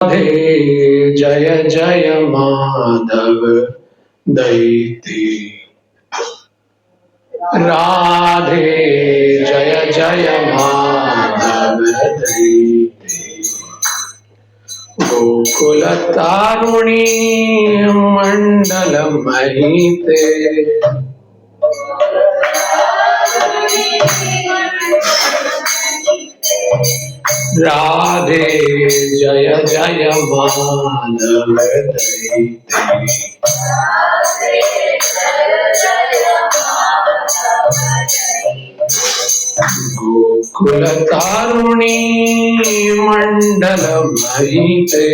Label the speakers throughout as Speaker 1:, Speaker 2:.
Speaker 1: राधे जय जय माधव दैती। राधे जय जय माधव दैती। गोकुल तारुणी मंडल महिते। राधे जय जय माधव दैती। गोकुल तारुणी मंडल महिते।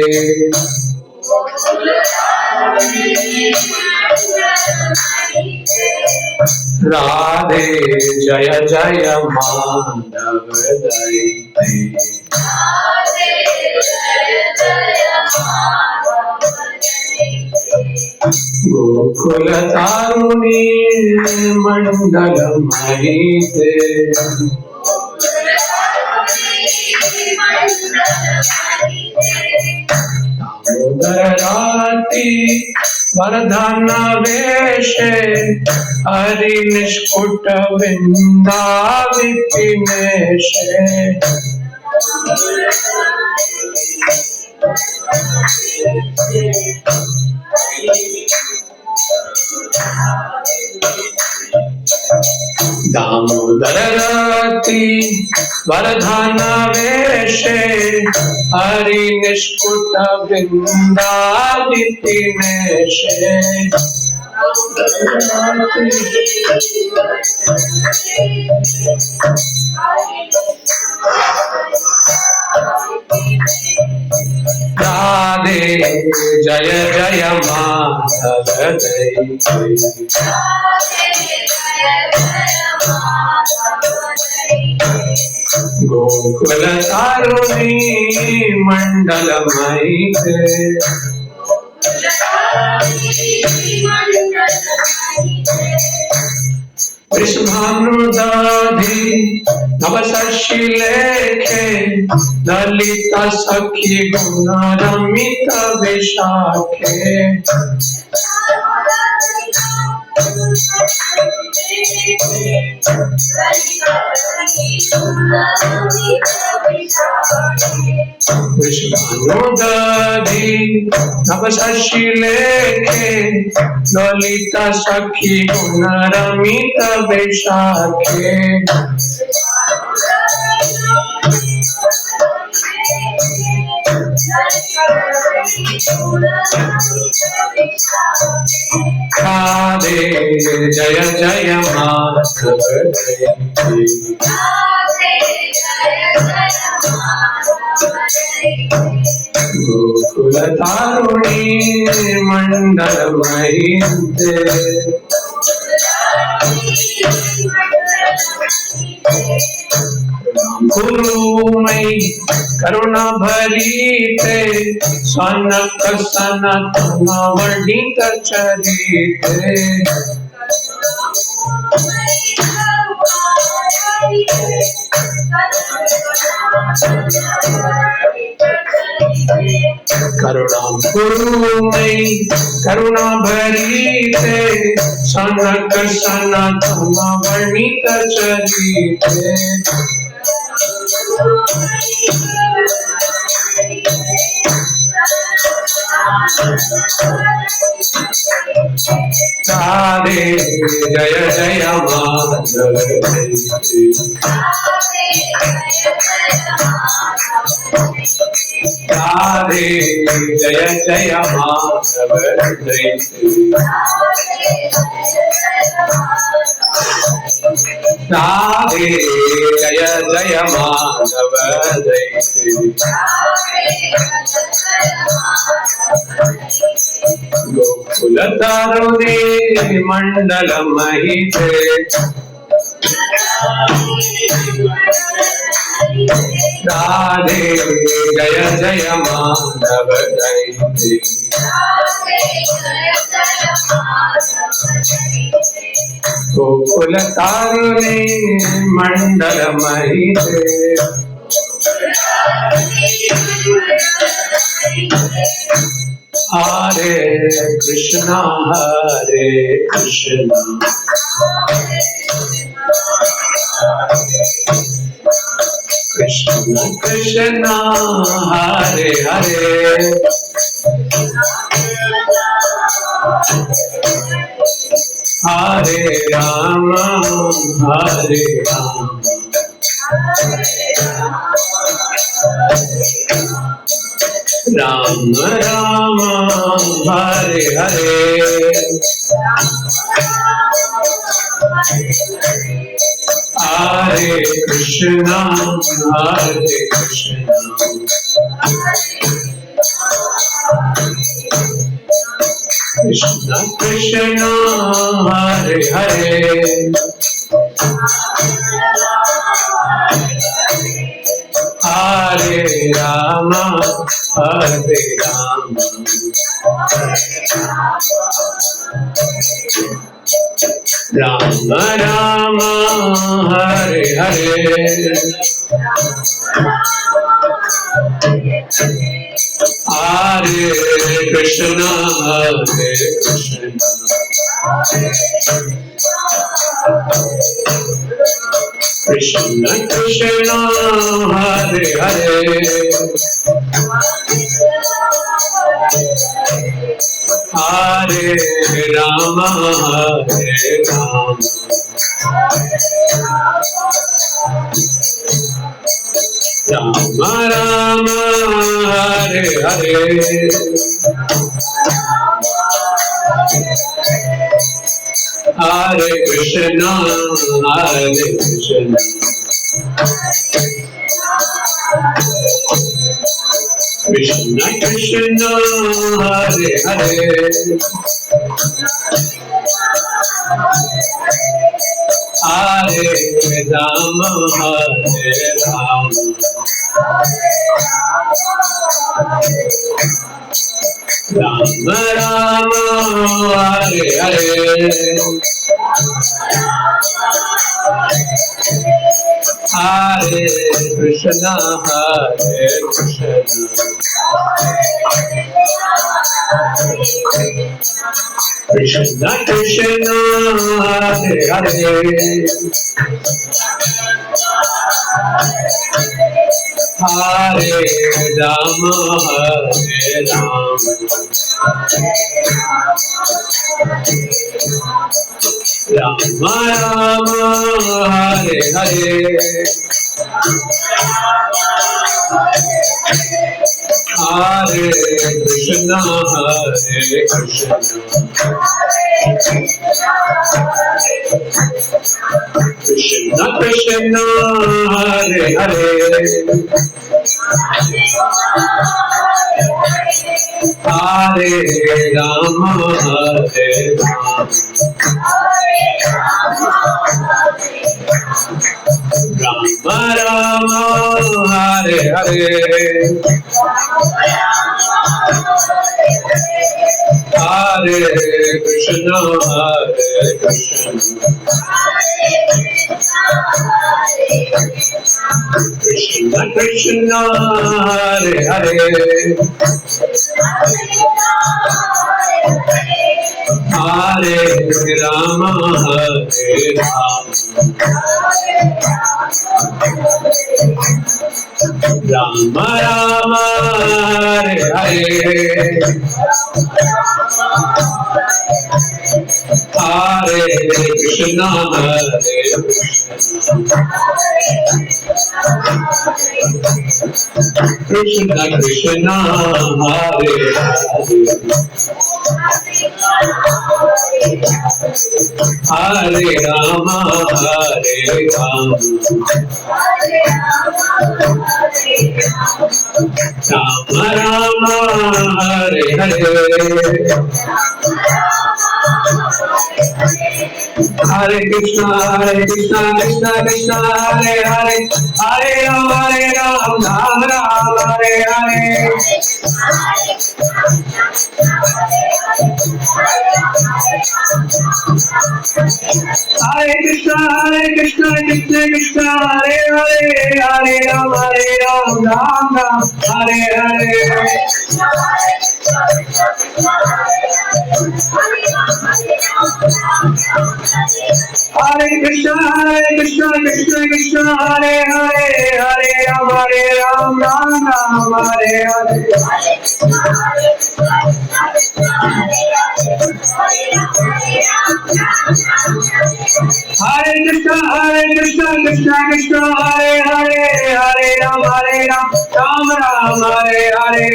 Speaker 1: राधे जय जय माधव दैती। गोकुल तारुणी मंडल महिते। दामोदर राती वरदान वेशे। हरि निष्कुट वृंदाविपिनेशे। दामोदर राती वरदान वेशे। हरि निष्कुट वृंदाविपिनेशे। राधे जय जय माधव दैती। गोकुल तारुणी मंडल महिते। वृषभानुदाधि नव शशि लेखे। ललित सखी गुण रमित विशाखे। वृषभानुदाधि नव शशि लेखे। ललित सखी गुण रमित विशाखे। राधे जय जय माधव दैती। गोकुल तारुणी मंडल महिते। गुरुमयी करुणा भरीते। सनक सनतन वर्णित चरिते। करुणा गुरुमयी करुणा भरीते। सनक सनतन वर्णित चरिते। राधे जय जय माधव दैती। राधे जय जय माधव दैती। राधे जय जय माधव दैती। गोकुल तारुणी मंडल महिते। राधे जय जय माधव दैती। गोकुल तारुणी मंडल महिते। Hare Krishna, Krishna Krishna, Hare Hare, Hare Rama, Hare Rama, Rama Rama, Hare Hare, Hare Krishna, Krishna Krishna, Hare Hare, Hare Rama, Hare Rama, Rama Rama, Hare Hare, Hare Krishna, Krishna Krishna, Hare Hare, Hare Rama, Hare Rama, Rama Rama, Hare Hare, Hare Krishna, Krishna Krishna, Hare Hare, Hare Rama, Hare Rama, Rama Rama, Hare Hare, Hare Krishna, Krishna Krishna, Hare Hare, Hare Rama, Hare Rama, Rama Rama, Hare Hare, Hare Krishna, Krishna Krishna, Hare Hare, Hare Rama, Hare Rama, Rama Rama, Hare Hare, Hare Krishna, Krishna Krishna, Hare Hare, Hare Rama, Hare Rama, Rama Rama, Hare Hare, Hare Krishna, Krishna Krishna, Hare Hare Rama, Hare Rama, Rama Rama, Hare Hare, Hare Krishna, Krishna Krishna, Hare Hare, Hare Rama, Rama Rama, Hare Hare, Hare Krishna, Krishna Krishna Krishna Hare Hare Hare Ram Ram Ram Hare Hare Hare Krishna Krishna Krishna Hare Hare Hare Ram Ram Ram Hare Hare Hare Krishna Krishna Krishna Hare Hare Hare Ram Ram Ram Hare Hare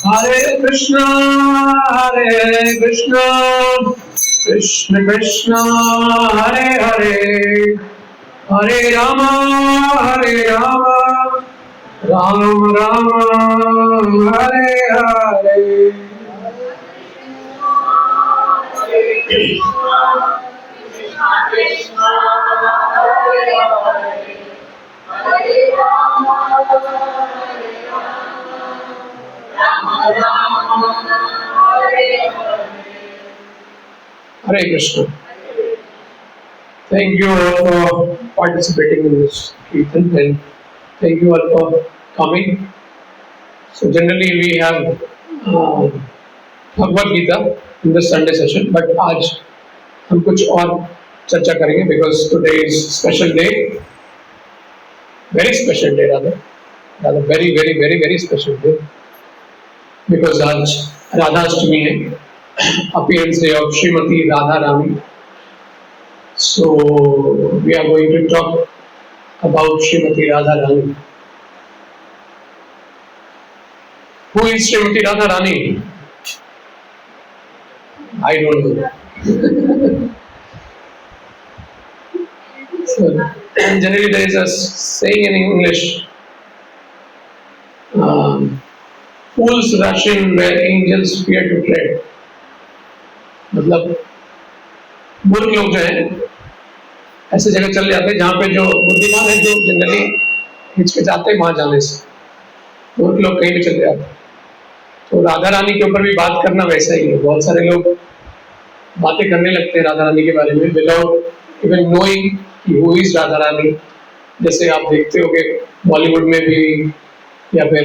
Speaker 1: Hare Krishna Krishna Krishna Hare Hare Hare Rama Ram Rama Hare Hare Hare Krishna. Thank you all for participating in this Kirtan and thank you all for coming. So generally we have Bhagavad Gita in the Sunday session, but आज हम कुछ और चर्चा करेंगे because today is special day, very special day rather very special day because आज राधा अष्टमी है, appearance day of Srimati Radha Rani. So we are going to talk about Srimati Radha Rani. Who is Srimati Radha Rani? I don't know. So generally there is a saying in English, fools rush in where angels fear to tread. मतलब मूर्ख लोग जो हैं ऐसे जगह चले जाते हैं जहाँ पे जो बुद्धिमान है जो जनरली हिचकिचाते हैं वहाँ जाने से, मूर्ख लोग कहीं भी चले जाते हैं। तो राधा रानी के ऊपर भी बात करना वैसा ही है। बहुत सारे लोग बातें करने लगते हैं राधा रानी के बारे में विदाउट इवन नोइंग कि हु इज राधा रानी। जैसे आप देखते हो कि बॉलीवुड में भी या फिर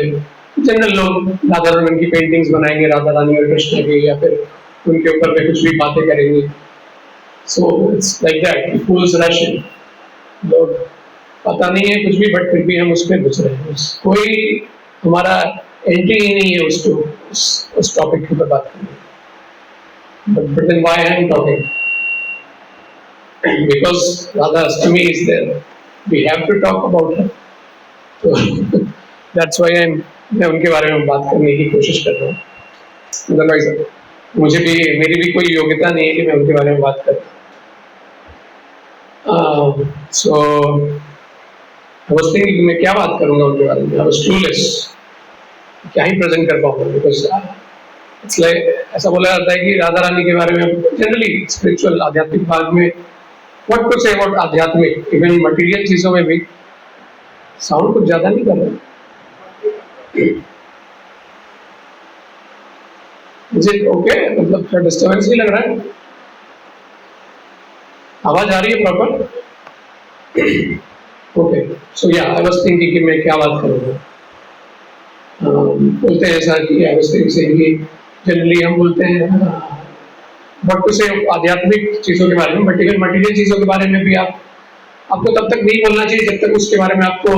Speaker 1: जनरल लोग राधा रानी की पेंटिंग्स बनाएंगे राधा रानी और कृष्ण की, या फिर उनके ऊपर में कुछ भी बातें करेंगे। So it's like that, fools rush in. लोग पता नहीं है कुछ भी बट फिर भी हम उस पर घुस रहे हैं। कोई हमारा एंट्री ही नहीं है उसको उस टॉपिक के ऊपर बात करने। But then why I am talking? Because Radha Ashtami is there. We have to talk about her. So that's why मैं उनके बारे में बात करने की कोशिश कर रहा हूँ। Otherwise मेरी भी कोई योग्यता नहीं है कि मैं उनके बारे में बात करूँ। So I was thinking मैं क्या बात करूँगा उनके बारे में। I was clueless. क्या ही प्रेजेंट कर पाऊंगा बिकॉज इट्स लाइक ऐसा बोला जाता है कि राधा रानी के बारे में जनरली स्पिरिचुअल आध्यात्मिक भाग में व्हाट टू से अबाउट आध्यात्मिक इवन मटेरियल चीजों में भी साउंड कुछ ज्यादा नहीं कर रहा। Is it okay? मतलब क्या डिस्टर्बेंस नहीं लग रहा है? आवाज आ रही है प्रॉपर? ओके, सो या आई वाज थिंकिंग कि मैं क्या बात करूँगा। बोलते हैं ऐसा कि जनरली हम बोलते हैं व्हाट टू से आध्यात्मिक चीज़ों के बारे में, बट इवन मटेरियल चीज़ों के बारे में भी आपको तब तक नहीं बोलना चाहिए जब तक उसके बारे में आपको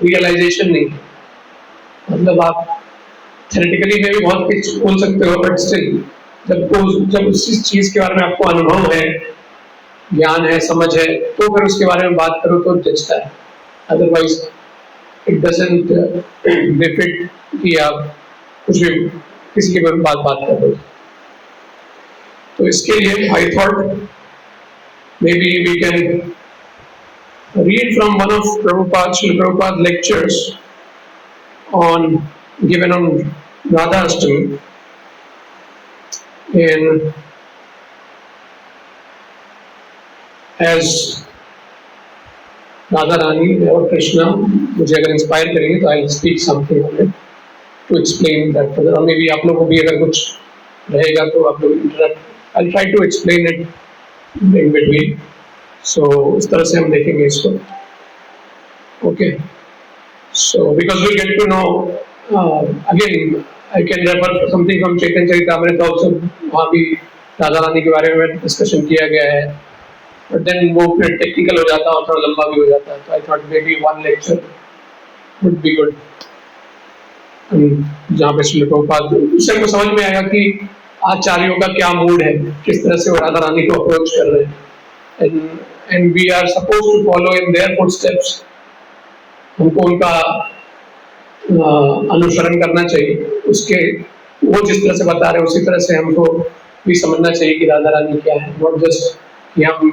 Speaker 1: रियलाइजेशन नहीं। मतलब आप थ्योरेटिकली में भी बहुत कुछ बोल सकते हो बट स्टिल जब उस चीज़ के बारे में आपको अनुभव है, ज्ञान है, समझ है, तो फिर उसके बारे में बात करो तो जचता है। अदरवाइज इट डजंट बेफिट कि आप कुछ भी किसी के बारे में बात कर रहे हो। तो इसके लिए I thought maybe we can read from one of Prabhupada lectures given on Radha Ashtami as Radha Rani और कृष्णा मुझे अगर इंस्पायर करेंगे तो I speak something on it. To explain that और मे बी आप लोगों को भी अगर कुछ रहेगा तो आप लोग interrupt I try to explain it in between. So इस तरह से हम देखेंगे इसको. Okay. So because we'll get to know again, I can refer to something from Chaitanya Charitamrita also. वहाँ भी राधा रानी के बारे में डिस्कशन किया गया है. But then वो फिर टेक्निकल हो जाता है और थोड़ा लंबा भी हो जाता है. तो I thought maybe one lecture would be good. जहाँ पे श्रील प्रभुपाद उससे हमको समझ में आएगा कि आचार्यों का क्या मूड है, किस तरह से वो राधा रानी को अप्रोच कर रहे हैं. And we are supposed to follow in their footsteps. हमको उनका अनुसरण करना चाहिए. उसके वो जिस तरह से बता रहे हैं उसी तरह से हमको भी समझना चाहिए कि राधा रानी क्या है. नॉट जस्ट कि हम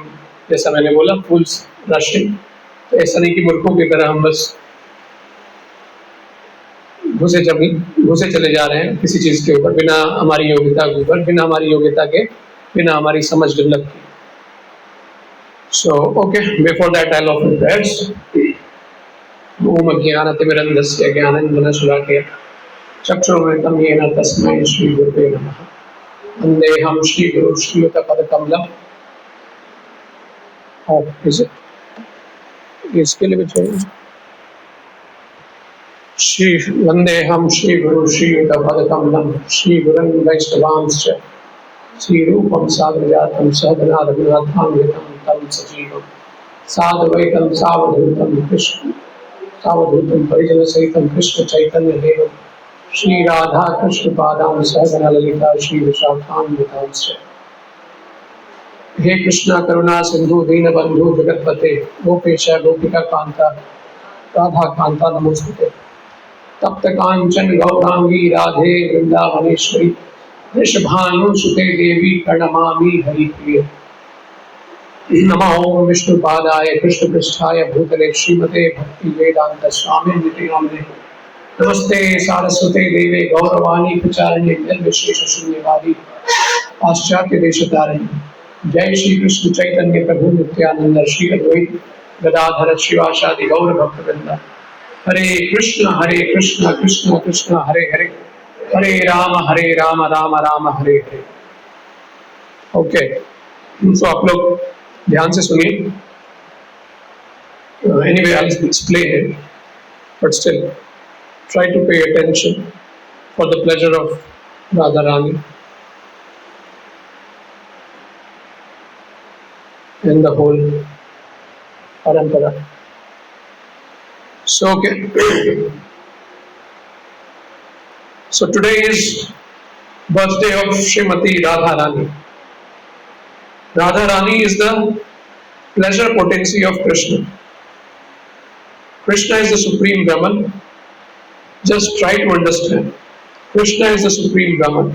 Speaker 1: जैसा मैंने बोला फूल्स रशिंग. तो ऐसा नहीं कि मूर्खों की तरह हम बस घुसे चले जा रहे हैं किसी चीज के ऊपर बिना हमारी योग्यता के ऊपर, बिना हमारी योग्यता के, बिना हमारी समझ डेवलप की. So okay, before that I offer prayers. ओम अज्ञानतिमिरन्धस्य ज्ञानाञ्जनशलाकया चक्षुरुन्मिलितं येन तस्मै श्रीगुरुवे नमः. वन्देऽहं श्रीगुरुं श्रीयुतपदकमलं. इज इट इसके लिए भी चाहिए श्री वन्देऽहं श्रीगुरुं श्रीयुतपदकमलं श्रीगुरुं वैष्णवांश्च श्रीरूपं साग्रजातं सहगना रघुनाथान्वितं तं सजीवं साद्वैतं सावधूतं कृष्ण सावधूतं परिजन सहितं कृष्ण चैतन्य देवं श्री राधा कृष्ण पादां सहगना ललिता श्री विशाखान्वितांश्च. हे कृष्णा करुणा सिंधु दीनबंधु जगतपते गोपेश गोपिका कांता राधा कांता नमोस्तुते. तप्त कांचन गौरांगी राधे वृंदावनेश्वरी वृषभानुसुते देवी प्रणमामि हरिप्रिये. नमो ओम विष्णुपादाय कृष्णपृष्ठाय भूतले श्रीमते भक्ति वेदांत स्वामिनिति नामिने. नमस्ते सारस्वते देवे गौरवाणी प्रचारिणे निर्विशेष शून्यवादी पाश्चात्य देशतारिणे. जय श्री कृष्ण चैतन्य प्रभु नित्यानंद श्री अद्वैत गदाधर शिवासादि गौर भक्तवृंद. हरे कृष्ण कृष्ण कृष्ण हरे हरे हरे राम राम राम हरे हरे. ओके, सो आप लोग ध्यान से सुनिए. Anyway I will explain it, but still try to pay attention for the pleasure of Radha Rani in the whole parampara. So okay, so today is birthday of Srimati Radha Rani. Radha Rani is the pleasure potency of Krishna. Krishna is the supreme Brahman. Just try to understand. Krishna is the supreme Brahman.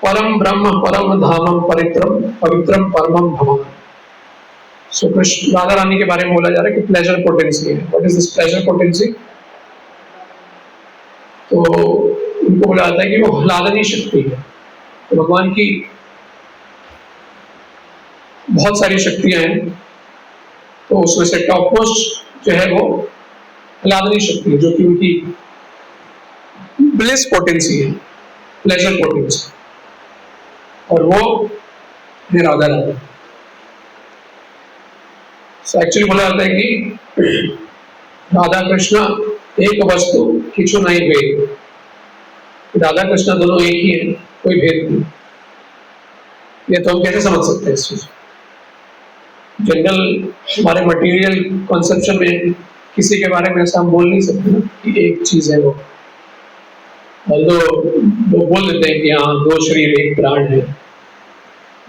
Speaker 1: Param Brahma Param Dhamam Pavitram Paramam Dhamam. So Krishna Radha Rani के बारे में बोला जा रहा है कि pleasure potency है. What is this pleasure potency? तो उनको बोला जाता है कि वो आह्लादनी शक्ति है. तो भगवान की बहुत सारी शक्तियां हैं, तो उसमें से टॉप मोस्ट जो है वो आह्लादनी शक्ति है, जो कि उनकी ब्लिस पोटेंसी है, प्लेजर पोटेंसी, और वो है राधा रानी. So एक्चुअली बोला जाता है कि राधा कृष्ण एक वस्तु किछु नहीं भेद. राधा कृष्ण दोनों एक ही है, कोई भेद नहीं. ये तो हम कैसे समझ सकते हैं इस चीज? जनरल हमारे मटेरियल कॉन्सेप्शन में किसी के बारे में ऐसा हम बोल नहीं सकते ना कि एक चीज है वो. वो बोल देते हैं कि हाँ दो शरीर एक प्राण है,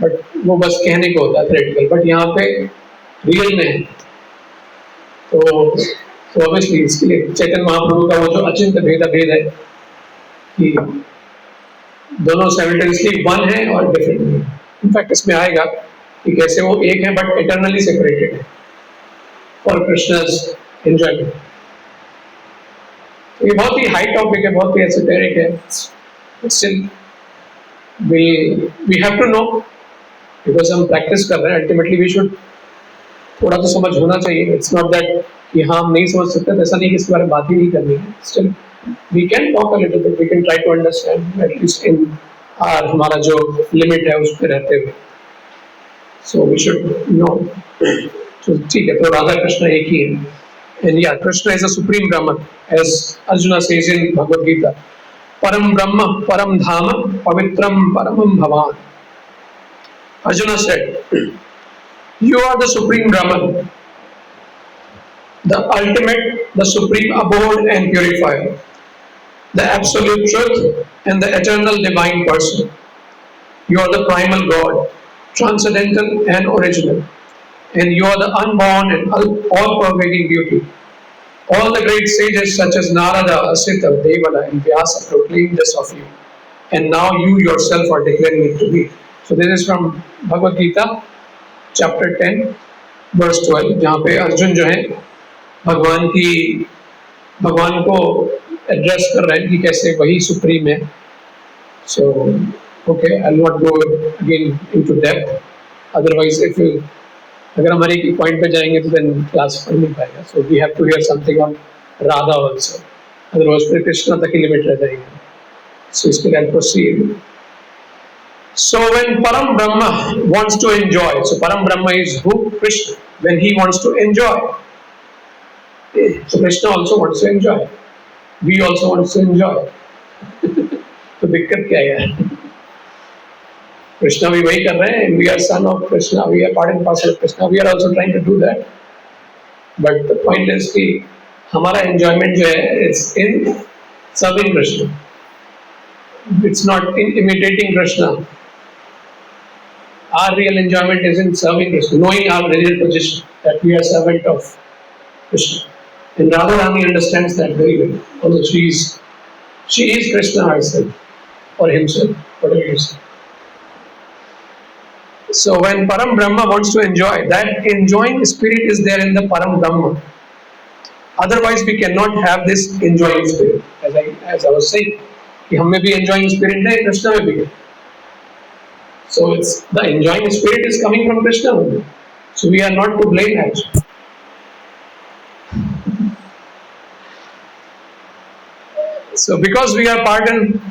Speaker 1: बट वो बस कहने को होता है थ्योरेटिकल. बट यहाँ पे रियल में है. तो ऑब्वियसली इसके लिए चैतन्य महाप्रभु का वो जो अचिंत भेद है कि दोनों साइमल्टेनियसली वन है और डिफरेंट है. इनफैक्ट इसमें आएगा कि कैसे वो एक है बट इटरनली सेपरेटेड है फॉर कृष्णस एंजॉयमेंट. ये बहुत ही हाई टॉपिक है, बहुत ही एसोटेरिक है. Still we have to know, because हम प्रैक्टिस कर रहे हैं. अल्टीमेटली वी शुड थोड़ा तो समझ होना चाहिए. इट्स नॉट दैट कि हाँ हम नहीं समझ सकते, तो ऐसा नहीं कि इसके बारे में बात ही नहीं करनी है. Still we can talk a little bit, we can try to understand at least in our हमारा जो limit है उस पे रहते हुए. So we should know. So ठीक है, तो राधा कृष्ण एक ही है. And yeah, Krishna is a supreme Brahman, as Arjuna says in Bhagavad Gita. Param Brahma, Param Dhama, Pavitram Paramam Bhavan. Arjuna said, you are the supreme Brahman, the ultimate, the supreme abode and purifier, the absolute truth and the eternal divine person. You are the primal God, transcendental and original, and you are the unborn and all-pervading beauty. All the great sages such as Narada, Asita, Devala and Vyasa proclaimed this of you, and now you yourself are declaring it to be. So this is from Bhagavad Gita, chapter 10, verse 12, जहाँ पे अर्जुन जो है भगवान को address कर रहे हैं कि कैसे वही सुप्रीम है. So okay, I'll not go again into depth. Otherwise, अगर हमारे एक पॉइंट पे जाएंगे तो then क्लास पढ़ नहीं पाएगा. So we have to hear something on Radha also. Otherwise, फिर कृष्णा तक ही लिमिट रह जाएंगे. So इसके लिए I'll proceed. So when Param Brahma wants to enjoy, so Param Brahma is who? Krishna. When he wants to enjoy, so Krishna also wants to enjoy. We also want to enjoy. तो दिक्कत क्या है यार? Krishna भी वही कर रहे हैं. We are son of Krishna. We are part and parcel of Krishna. We are also trying to do that. But the point is कि हमारा enjoyment जो है, it's in serving Krishna. It's not in imitating Krishna. Our real enjoyment is in serving Krishna, knowing our real position, that we are servant of Krishna. And Radharani understands that very well. Although she is Krishna herself, or himself, whatever you say. So when Param Brahma wants to enjoy, that enjoying spirit is there in the Param Brahma. Otherwise, we cannot have this enjoying spirit. As I was saying, कि हम में भी enjoying spirit है, कृष्णा में भी है. So it's the enjoying spirit is coming from Krishna only. So we are not to blame actually. So because we are part and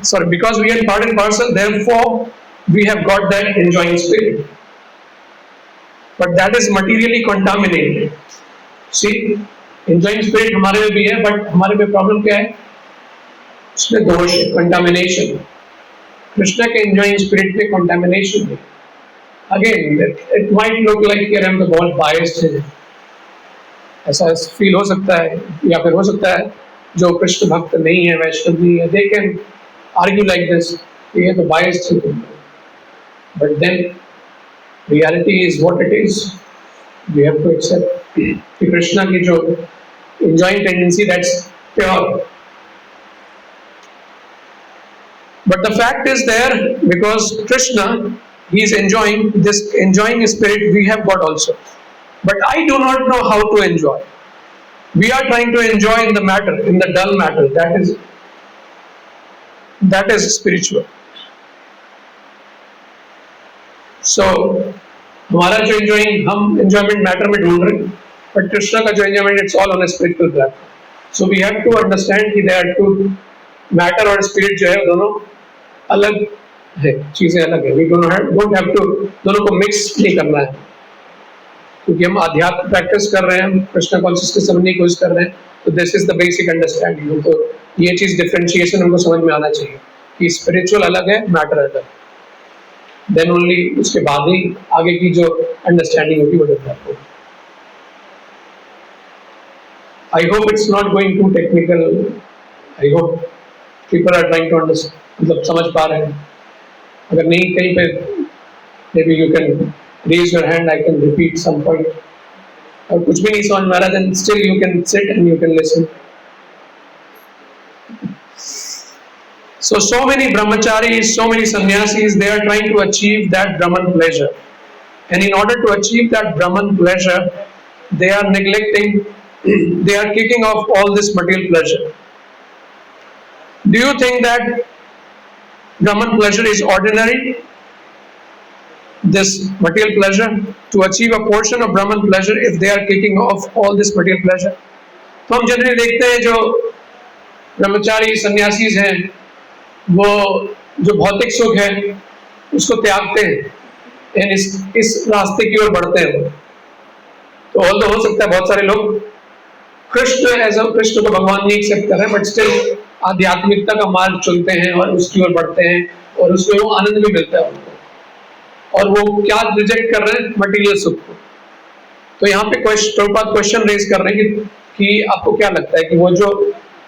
Speaker 1: parcel, therefore we have got that enjoying spirit. But that is materially contaminated. See, enjoying spirit हमारे में भी है, but हमारे में problem क्या है? उसमें दोष है, contamination. Krishna के enjoying spirit में contamination है. Again, it might look like कि हम तो बहुत biased हैं. ऐसा feel हो सकता है, या फिर हो सकता है जो कृष्ण भक्त नहीं है, वैष्णव नहीं है, they can argue like this, ये तो biased है. But then reality is what it is. We have to accept कि कृष्णा की जो enjoying tendency, that's pure. But the fact is there, because Krishna, he is enjoying this enjoying spirit we have got also. But I do not know how to enjoy. We are trying to enjoy in the matter, in the dull matter. That is spiritual. So हमारा जो हम enjoyment matter में ढूंढ रहे हैं, but Krishna का जो enjoyment, it's all on a spiritual platform. So we have to understand कि there are two, matter और spirit जो है दोनों अलग है, चीजें अलग है. We don't have to दोनों को mix नहीं करना है, क्योंकि हम अध्यात्म प्रैक्टिस कर रहे हैं, हम कृष्ण कॉन्शियसनेस समझने की कोशिश कर रहे हैं. तो this is the basic understanding. हमको ये चीज डिफरेंशिएशन हमको समझ में आना चाहिए कि स्पिरिचुअल अलग है, मैटर अलग. देन ओनली उसके बाद ही आगे की जो अंडरस्टैंडिंग होगी वो डेवलप होगी. I hope it's not going too technical. I hope people are trying to understand, मतलब समझ पा रहे हैं. अगर नहीं कहीं पे maybe you can raise your hand, I can repeat some point. और कुछ भी नहीं समझ में आ रहा, then still you can sit and you can listen. So many brahmacharis, so many sannyasis, they are trying to achieve that Brahman pleasure. And in order to achieve that Brahman pleasure, they are neglecting, they are kicking off all this material pleasure. Do you think that Brahman pleasure is ordinary? This material pleasure, to achieve a portion of Brahman pleasure, if they are kicking off all this material pleasure. तो हम generally देखते हैं जो ब्रह्मचारी सन्यासीज हैं, वो जो भौतिक सुख है उसको त्यागते हैं एंड इस रास्ते की ओर बढ़ते हैं। तो ऑल्दो हो सकता है बहुत सारे लोग कृष्ण को भगवान नहीं एक्सेप्ट कर रहे हैं, बट स्टिल आध्यात्मिकता का मार्ग चुनते हैं और उसकी ओर बढ़ते हैं और उसमें वो आनंद भी मिलता है उनको। और वो क्या रिजेक्ट कर रहे हैं? मटीरियल सुख को। तो यहाँ पे प्रभुपाद क्वेश्चन रेज कर रहे हैं कि आपको क्या लगता है कि वो जो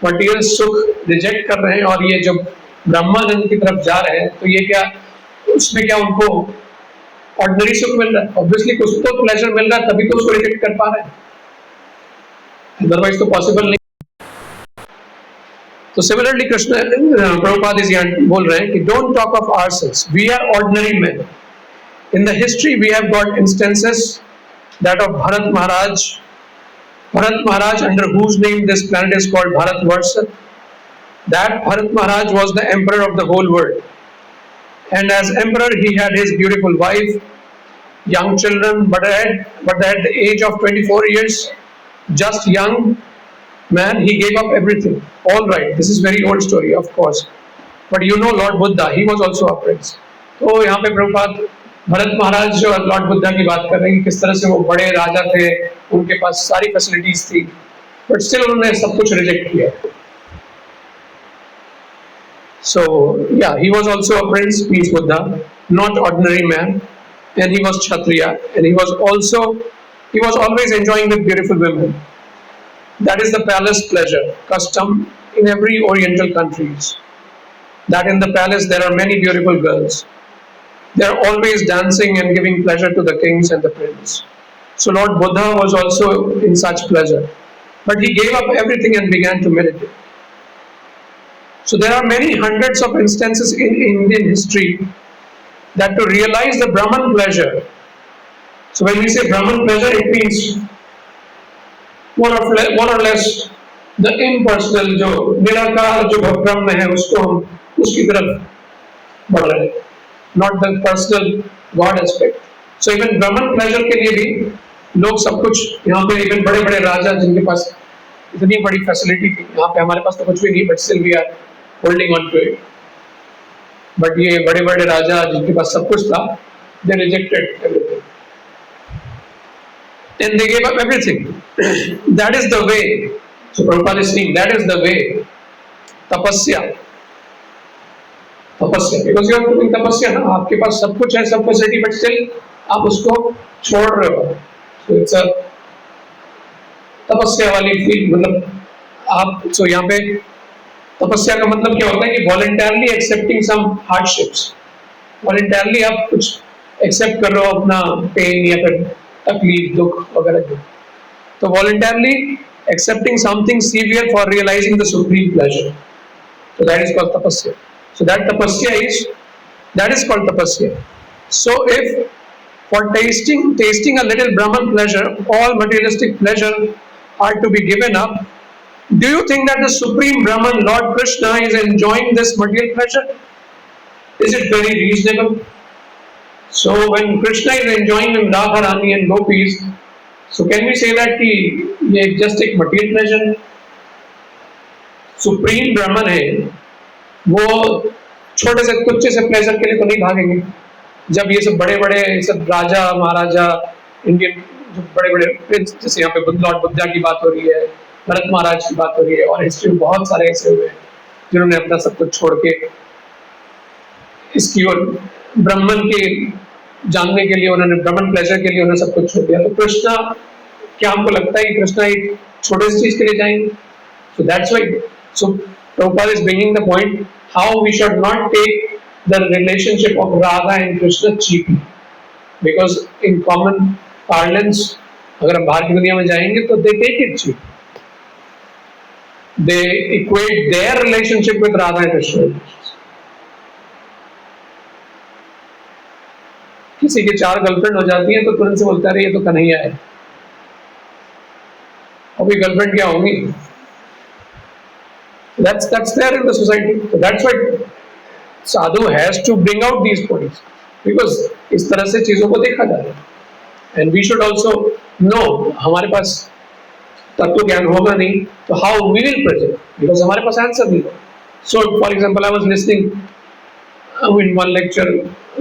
Speaker 1: मटीरियल सुख रिजेक्ट कर रहे हैं और ये जो ब्रह्मानंद की तरफ जा रहे हैं, तो ये क्या उसमें क्या उनको ऑर्डिनरी सुख मिल रहा है? ऑब्वियसली कुछ तो प्लेजर मिल रहा है, तभी तो उसको रिजेक्ट कर पा रहे हैं, अदरवाइज तो पॉसिबल नहीं। तो सिमिलरली कृष्ण प्रभुपाद इस यहाँ बोल रहे हैं कि don't talk of ourselves, we are ordinary man. In the history we have got instances that of Bharat Maharaj, under whose name this planet is called Bharatvarsha. That Bharat Maharaj was the emperor of the whole world, and as emperor he had his beautiful wife, young children, but at the age of 24 years, just young man, he gave up everything. All right, this is very old story, of course, but you know Lord Buddha, he was also a prince. तो यहाँ पे प्रभुपाद भरत महाराज जो Lord Buddha की बात कर रहे हैं कि किस तरह से वो बड़े राजा थे, उनके पास सारी फैसिलिटीज थी, बट स्टिल उन्होंने सब कुछ रिजेक्ट किया। So yeah he was also a prince, means Buddha, not ordinary man, and he was kshatriya, and he was always enjoying with beautiful women. That is the palace pleasure custom in every oriental countries, that in the palace there are many beautiful girls. They are always dancing and giving pleasure to the kings and the princes. So Lord Buddha was also in such pleasure, but he gave up everything and began to meditate. So there are many hundreds of instances in Indian history that to realize the Brahman pleasure. So when we say Brahman pleasure, it means more or less the impersonal, जो निराकार जो ब्रह्म है उसको हम उसकी तरफ बढ़ रहे हैं, not the personal God aspect. So even Brahman pleasure के लिए भी लोग सब कुछ यहाँ पे, इवन बड़े बड़े राजा जिनके पास इतनी बड़ी फैसिलिटी थी, यहाँ पे हमारे पास तो कुछ भी नहीं, but still we are holding on to it. But ये बड़े बड़े राजा जिनके पास सब कुछ था, they rejected everything and they gave up everything. That is the way. So Prabhupada is saying that is the way. तपस्या, बिकॉज यू आर डूइंग तपस्या ना, आपके पास सब कुछ है, सब फैसिलिटी, बट स्टिल आप उसको छोड़ रहे हो। सो इट्स अ तपस्या वाली फील, मतलब आप, सो यहाँ पे तपस्या का मतलब क्या होता है कि वॉलंटरली एक्सेप्टिंग सम हार्डशिप्स, वॉलंटरली आप कुछ एक्सेप्ट कर रहे हो अपना पेन या फिर तकलीफ, दुख वगैरह। तो voluntarily accepting something severe for realising the supreme pleasure, so that is called tapasya. So that is called tapasya. So if for tasting a little Brahman pleasure, all materialistic pleasure are to be given up, do you think that the supreme Brahman, Lord Krishna, is enjoying this material pleasure? Is it very reasonable? So when Krishna is enjoying with Radha Rani and gopis, so can we say that ये just एक material pleasure है? Supreme ब्रह्मन है, वो छोटे से तुच्छ से pleasure के लिए तो नहीं भागेंगे। जब ये सब बड़े बड़े सब राजा महाराजा इंडियन जो बड़े बड़े प्रिंस, जैसे यहाँ पे लॉर्ड बुद्धा की बात हो रही है, भरत महाराज की बात हो रही है, और हिस्ट्री में बहुत सारे ऐसे हुए हैं जिन्होंने अपना सब कुछ छोड़ के इसकी ओर ब्रह्मन के जानने के लिए, उन्होंने ब्रह्मन प्लेजर के लिए उन्होंने सब कुछ छोड़ दिया। तो कृष्णा, क्या हमको लगता है कि कृष्णा एक छोटे से चीज के लिए जाएंगे? So that's why. So Prabhupada is bringing the point how we should not take the relationship of Radha and Krishna cheaply, because in common parlance, अगर हम बाहर की दुनिया में जाएंगे तो they take it cheap. They equate their relationship with Radha and Krishna. किसी की 4 गर्लफ्रेंड हो जाती है तो तुरंत से बोलता है ये तो कन्हैया है, अभी गर्लफ्रेंड क्या होंगी? That's there in the society. So that's why sadhu has to bring out these points, because इस तरह से चीजों को देखा जाए, and we should also know हमारे पास तत्व ज्ञान होगा नहीं तो how we will present, because हमारे पास आंसर नहीं होगा. So for example I was listening in one lecture,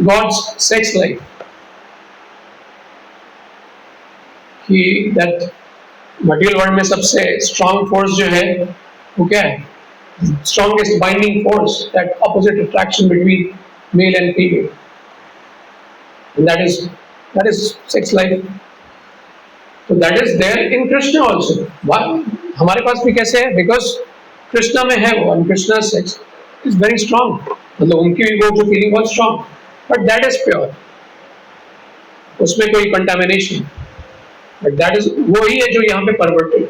Speaker 1: God's sex life. कि that material world में सबसे strong force जो है वो क्या है? Strongest binding force, that opposite attraction between male and female, and that is sex life. So that is there in Krishna also. Why? हमारे पास भी कैसे है? Because Krishna में है वो, and Krishna's sex is very strong. मतलब उनकी भी वो जो फीलिंग बहुत strong, but that is pure, उसमें कोई कंटामिनेशन, बट दैट इज वो ही है जो यहाँ पे परवर्टेड.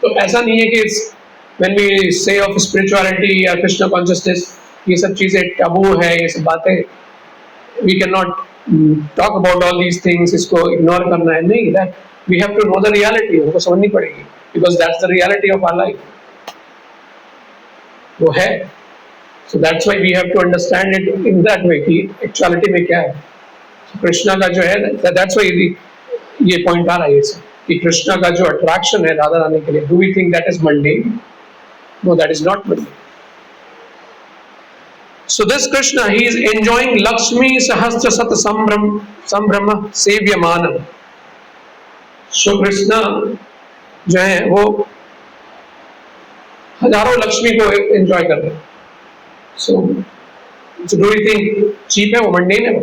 Speaker 1: तो ऐसा नहीं है कि व्हेन वी से ऑफ स्पिरिचुअलिटी या कृष्ण कॉन्शियसनेस ये सब चीजें टैबू है, ये सब बातें we can not talk about all these things, इसको इग्नोर करना है नहीं. That we have to know the reality, हमको समझनी पड़ेगी, because that's the reality of our life. वो है. So that's why we have to understand it in that way कि actuality में क्या है. So कृष्णा का जो है, that's why ये point आ रहा है कि कृष्णा का जो attraction है राधा रानी के लिए, do we think that is mundane? No, that is not mundane. So this Krishna, he is enjoying Lakshmi Sahasra Sat Sambrahma Sevyamanam. So Krishna जो है वो हजारों लक्ष्मी को enjoy कर रहे हैं. So do you think cheap है वो, mundane है वो?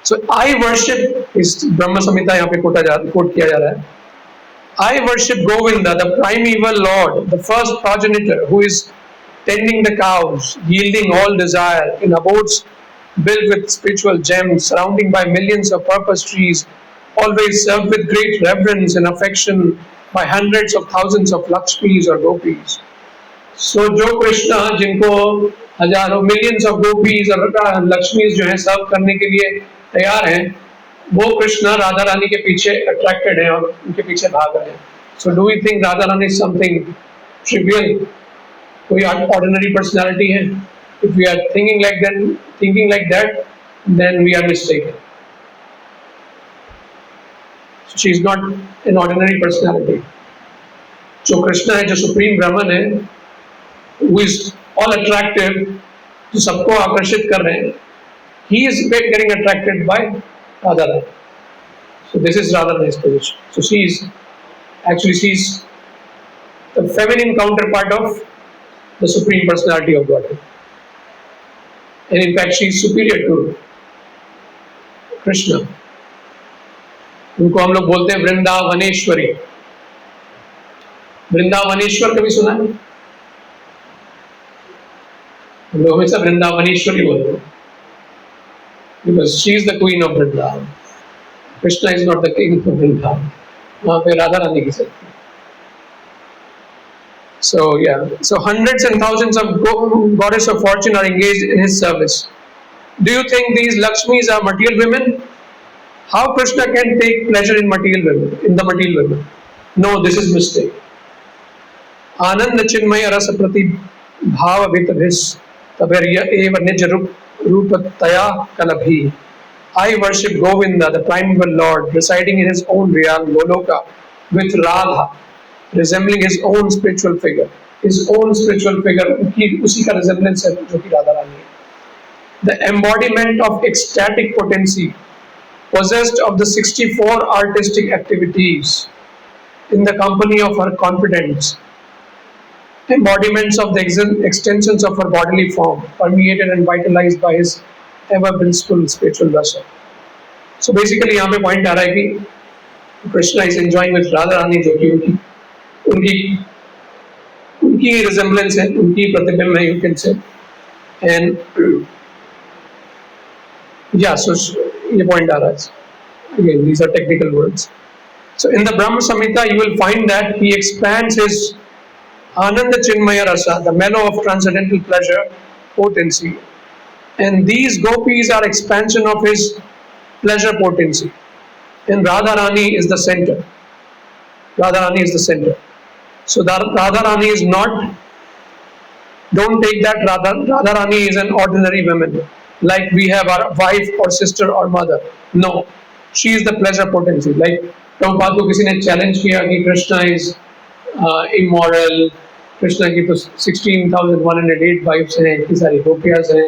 Speaker 1: So I worship, इस ब्रह्म संहिता यहाँ पे कोट किया जा रहा है. I worship Govinda, the primeval Lord, the first progenitor, who is tending the cows, yielding all desire, in abodes built with spiritual gems, surrounding by millions of purpose trees, always served with great reverence and affection by hundreds of thousands of Lakshmis or Gopis. So जो कृष्णा जिनको हजारों millions of gopis और लक्ष्मीज जो है सर्व करने के लिए तैयार हैं, वो कृष्णा राधा रानी के पीछे अट्रैक्टेड हैं और उनके पीछे भाग रहे हैं. So do we think Radha Rani is something trivial, कोई ऑर्डिनरी पर्सनालिटी है? If we are thinking like that then we are mistaken. She is not an ordinary personality. जो कृष्णा है, जो सुप्रीम ब्रह्मन है, who is all attractive, जो सबको आकर्षित कर रहे हैं, he is getting attracted by Radha Rani. So this is Radha Rani's position. So she's the feminine counterpart of the Supreme Personality of Godhead, and in fact she is superior to Krishna. उनको हम लोग बोलते हैं वृंदावनेश्वरी. वृंदावनेश्वर कभी सुना है? हम लोग हमेशा वृंदावनेश्वरी बोलते हैं, because she is the queen of Vrindavan. Krishna is not the king of Vrindavan. वहाँ पे राधा रानी की सकती है. So yeah, so hundreds and thousands of goddess of fortune are engaged in his service. Do you think these Lakshmis are material women? How Krishna can take pleasure in material women, in the material women? No, this is mistake. Ananda Chinmaya Rasa Prati Bhava Vitabhis Tabharya Eva Nij Rupataya Kalabhi. I worship Govinda, the primeval Lord, residing in his own realm, Goloka, with Radha, resembling his own spiritual figure. His own spiritual figure, उसी का resemblance है जो कि राधा रानी है. The embodiment of ecstatic potency, possessed of the 64 artistic activities, in the company of her confidants, embodiments of the extensions of her bodily form, permeated and vitalized by his ever blissful spiritual rasa. So basically यहाँ पे point आ रहा है कि Krishna is enjoying with Radha Rani, जो कि उनकी resemblance है, उनकी प्रतिबिंब है, you can say. And yeah, so ये point आ रहा है. Again, these are technical words. So in the Brahma Samhita, you will find that he expands his Ananda Chinmaya Rasa, the mellow of transcendental pleasure, potency. And these gopis are expansion of his pleasure potency. And Radha Rani is the center. Radha Rani is the center. So Radha Rani is not, don't take that Radha Rani is an ordinary woman, like we have our wife or sister or mother. No, she is the pleasure potency. Like Prabhupada को किसी ने challenge किया कि Krishna is immoral. Krishna की तो 16,108 wives हैं, इतनी सारी गोपियास हैं,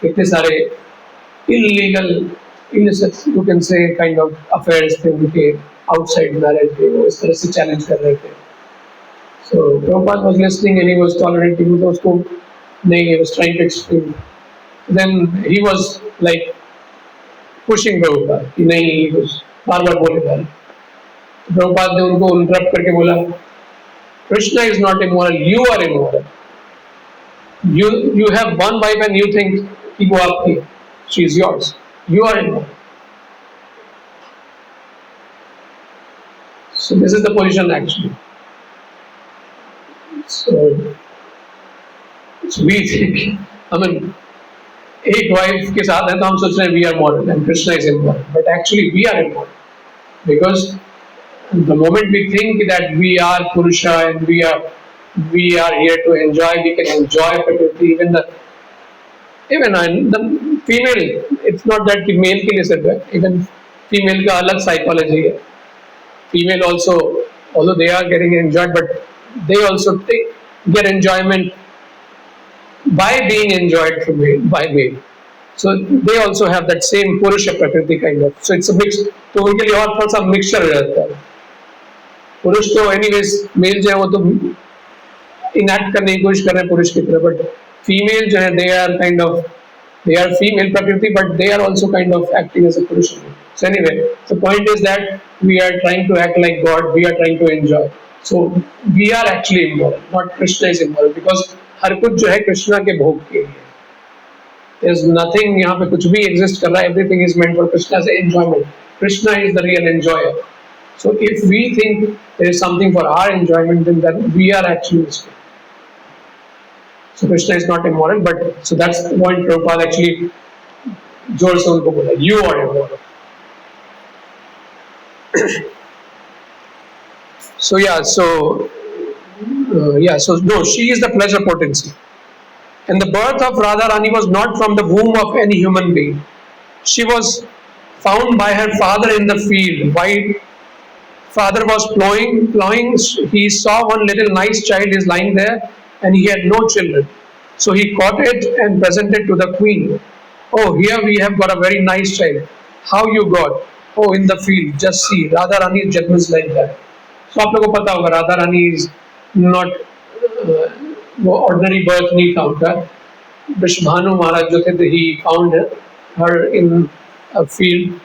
Speaker 1: इतने सारे illegal, illicit, you can say kind of affairs थे उनके outside marriage के, वो इस तरह से challenge कर रहे थे. So Prabhupada was listening and he was tolerating, तो उसको नहीं, he was trying to explain. Then he was like pushing Prabhupada कि नहीं, he was बार-बार बोले जा रहे. Prabhupada ने उनको interrupt करके बोला, Krishna is not immoral, you are immoral. You have one wife and you think कि वो आपकी, she is yours. You are immoral. So this is the position actually. So we think, I mean, एक wife के साथ है तो हम सोच रहे हैं we are moral and Krishna is immoral, but actually we are immoral because the moment we think that we are Purusha and we are here to enjoy, we can enjoy Prakriti, even the female, it's not that कि male के लिए सिर्फ है, even female का अलग psychology है. Female also, although they are getting enjoyed, but they also get enjoyment by being enjoyed by male. So they also have that same Purusha Prakriti kind of. So it's a mix. तो उनके लिए और थोड़ा सा mixture हो जाता है. पुरुष तो anyways मेल जो है वो तो इनैक्ट करने की कोशिश कर रहे हैं पुरुष की तरह, बट फीमेल जो है they are female prakriti but they are also kind of acting as a purush. So anyway, the point is that we are trying to act like God, we are trying to enjoy. So we are actually immoral, not Krishna is immoral, because हर कुछ जो है कृष्णा के भोग के लिए. There's nothing यहाँ पे कुछ भी exist कर रहा है, everything is meant for Krishna's enjoyment. Krishna is the real enjoyer. So if we think there is something for our enjoyment, then we are actually mistaken. So Krishna is not immoral, but so that's the point Prabhupada actually जोर से उनको बोला, you are immoral. So no, she is the pleasure potency. And the birth of Radharani was not from the womb of any human being. She was found by her father in the field. While father was plowing, he saw one little nice child is lying there and he had no children. So he caught it and presented to the queen. Oh, here we have got a very nice child. How you got? Oh, in the field. Just see, Radharani's judgment is like that. So आप लोगों को पता होगा Radharani is not वो ordinary birth नहीं था उनका. Vishbhanu Maharaj जो थे, he found her in a field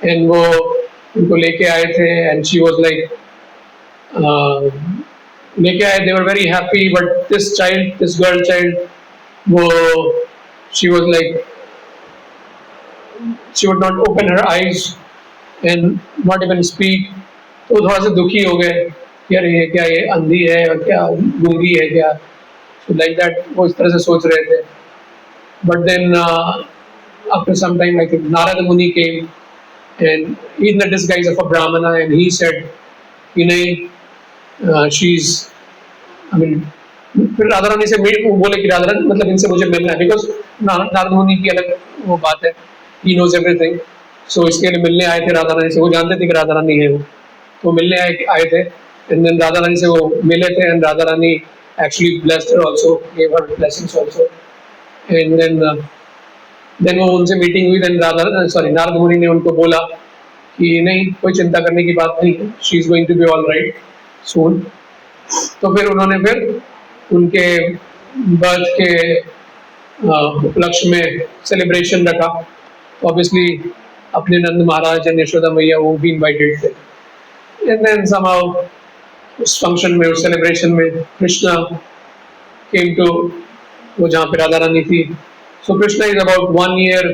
Speaker 1: and वो उनको लेके आए थे and she was like लेके आए, they were very happy, but this girl child, वो she was like she would not open her eyes and not even speak. तो थोड़ा सा दुखी हो गए कि अरे ये क्या, ये अंधी है और क्या गूंगी है क्या, so like that वो इस तरह से सोच रहे थे. But then after some time I think Narada Muni came and in the disguise of a Brahmana and he said कि नहीं she's, I mean, फिर राधा रानी से बोले कि राधा रानी मतलब इनसे मुझे मिलना है, बिकॉज नारद मुनि की अलग वो बात है, ही नोज एवरीथिंग. सो इसके लिए मिलने आए थे राधा रानी से, वो जानते थे कि राधा रानी है वो, तो मिलने आए थे. एंड देन राधा रानी से वो मिले थे and Radha Rani actually blessed her also, gave her blessings also. And then वो उनसे मीटिंग हुई, देन नारद मुनि ने उनको बोला कि नहीं, कोई चिंता करने की बात नहीं है, she is going to be all right soon. तो फिर उन्होंने फिर उनके बर्थ के उपलक्ष्य में सेलिब्रेशन रखा. ऑब्वियसली अपने नंद महाराज एंड यशोदा मैया वो भी इनवाइटेड थे. एंड देन समहाउ उस फंक्शन में, उस सेलिब्रेशन में कृष्णा केम टू वो जहाँ पे राधा रानी थी. So Krishna is about 1 year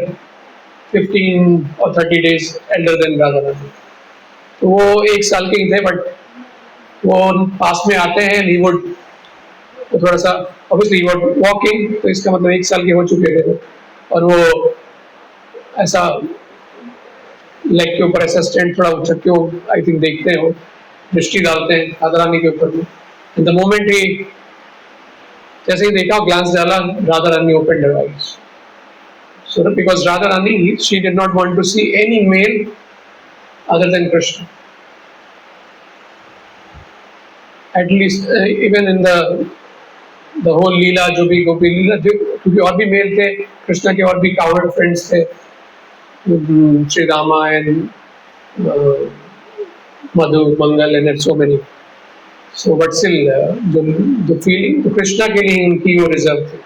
Speaker 1: 15 or 30 days elder than Radha Rani. तो वो 1 साल के ही थे, बट वो पास में आते हैं एंड ही वुड तो थोड़ा सा ऑब्वियसली वॉकिंग, तो इसका मतलब 1 साल के हो चुके थे और वो ऐसा लेग के ऊपर ऐसा स्टैंड थोड़ा उछक के आई थिंक देखते हैं, वो दृष्टि डालते हैं राधा रानी के ऊपर. द मोमेंट ही जैसे ही देखा, ग्लांस डाला, Radha Rani open her eyes. So because Radha Rani she did not want to see any male other than Krishna. at least even in the whole lila, जो भी गोपी लीला, क्योंकि और भी मेल थे कृष्णा के, और भी कावड़ फ्रेंड्स थे, Sri Rama and Madhu, Mangal, and so many. So, but still, the feeling, the Krishna के लिए इनकी वो रिजर्व थी.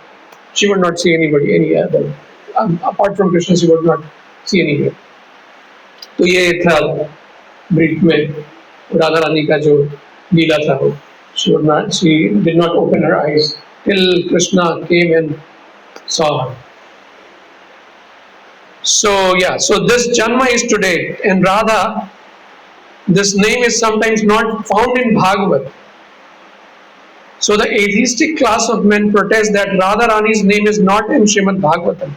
Speaker 1: She would not see anybody, any other. Apart from Krishna, she would not see anybody. तो ये था brief में राधा रानी का जो लीला था वो. She did not open her eyes till Krishna came and saw her. So yeah, so this Janma is today, and Radha, this name is sometimes not found in Bhagavad. So the atheistic class of men protest that Radha Rani's name is not in Srimad Bhagavatam.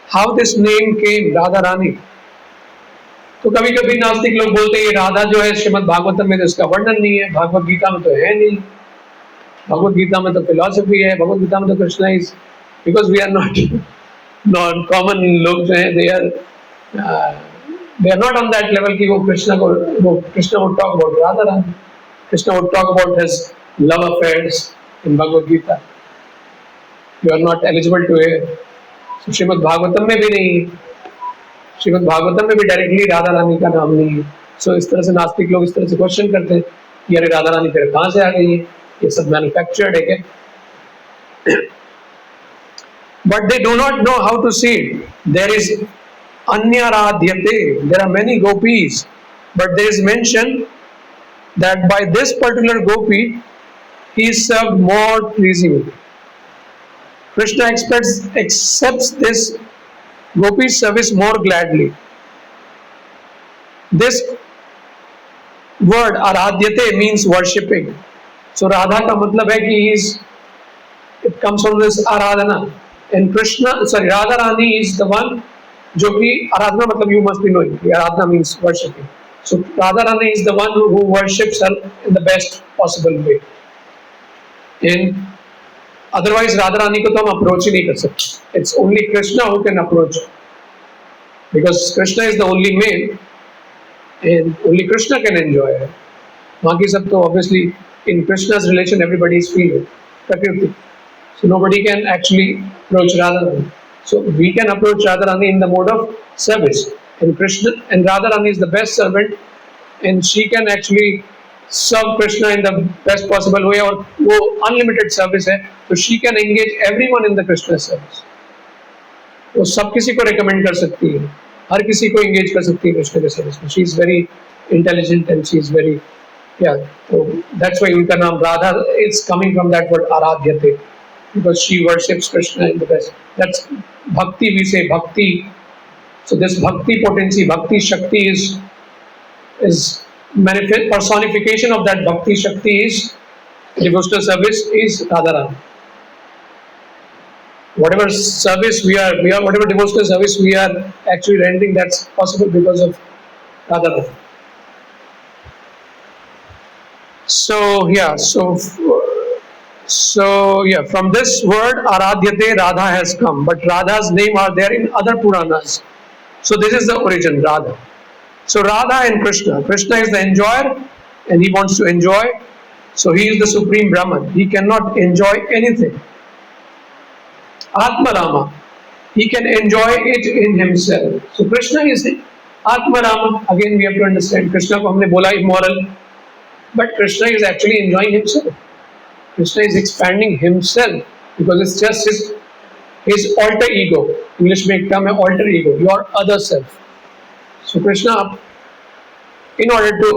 Speaker 1: How this name came, Radha Rani? तो कभी कभी नास्तिक लोग बोलते हैं राधा जो है श्रीमद् भागवतम में तो इसका वर्णन नहीं है, भागवत गीता में तो है नहीं, भगवत गीता में तो फिलॉसफी है, भगवत गीता में तो Krishna is, because we are not common लोग जो है, they are not on that level कि वो Krishna would talk about Radha Rani. Krishna would talk about his love affairs in Bhagavad Gita. You are not eligible to it. Shrimad Bhagavatam में भी नहीं, श्रीमद् भागवतम में भी डायरेक्टली राधा रानी का नाम नहीं है. सो इस तरह से नास्तिक लोग इस तरह से क्वेश्चन करते हैं कि अरे राधा रानी फिर कहाँ से आ गई है, ये सब मैन्युफैक्चर्ड है क्या? But they do not know how to see it. There is अन्याराध्यते, there are many gopis, but there is mention that by this particular gopi he is served more pleasingly. Krishna accepts this Gopi's service more gladly. This word aradhyate means worshipping. So Radha का मतलब है कि it comes from this aradhana. And Radha Rani is the one जो कि आराधना मतलब you must be knowing. Aradhana means worshipping. So Radha Rani is the one who worships her in the best possible way. And otherwise Radha Rani को तो हम approach ही नहीं कर सकते. It's only Krishna who can approach, because Krishna is the only male and only Krishna can enjoy her. बाकी सब तो obviously in Krishna's relation everybody is feeling prakriti, so nobody can actually approach Radha Rani. So we can approach Radha Rani in the mode of service, and Radha Rani is the best servant, and she can actually serve Krishna in the best possible way. और वो unlimited service है, तो she can engage everyone in the Krishna service. वो सब किसी को recommend कर सकती है, हर किसी को engage कर सकती है कृष्ण के service में. She is very intelligent and she is very, yeah. So that's why उनका नाम Radha is coming from that word आराध्यते, because she worships Krishna in the best. That's bhakti, we say bhakti. So this bhakti potency, bhakti shakti is manifest personification of that bhakti shakti is devotional service is Radha Rani. Whatever service we are whatever devotional service we are actually rendering, that's possible because of Radha Rani. So yeah, from this word aradhyate, Radha has come, but Radha's name are there in other Puranas. So this is the origin, Radha. So Radha and Krishna is the enjoyer and he wants to enjoy. So he is the supreme Brahman. He cannot enjoy anything. Atma Rama, he can enjoy it in himself. So Krishna is the Atma Rama. Again we have to understand, Krishna को हमने बोला immoral, but Krishna is actually enjoying himself. Krishna is expanding himself because it's just his alter ego. English में एक term है alter ego, your other self. So Krishna, in order to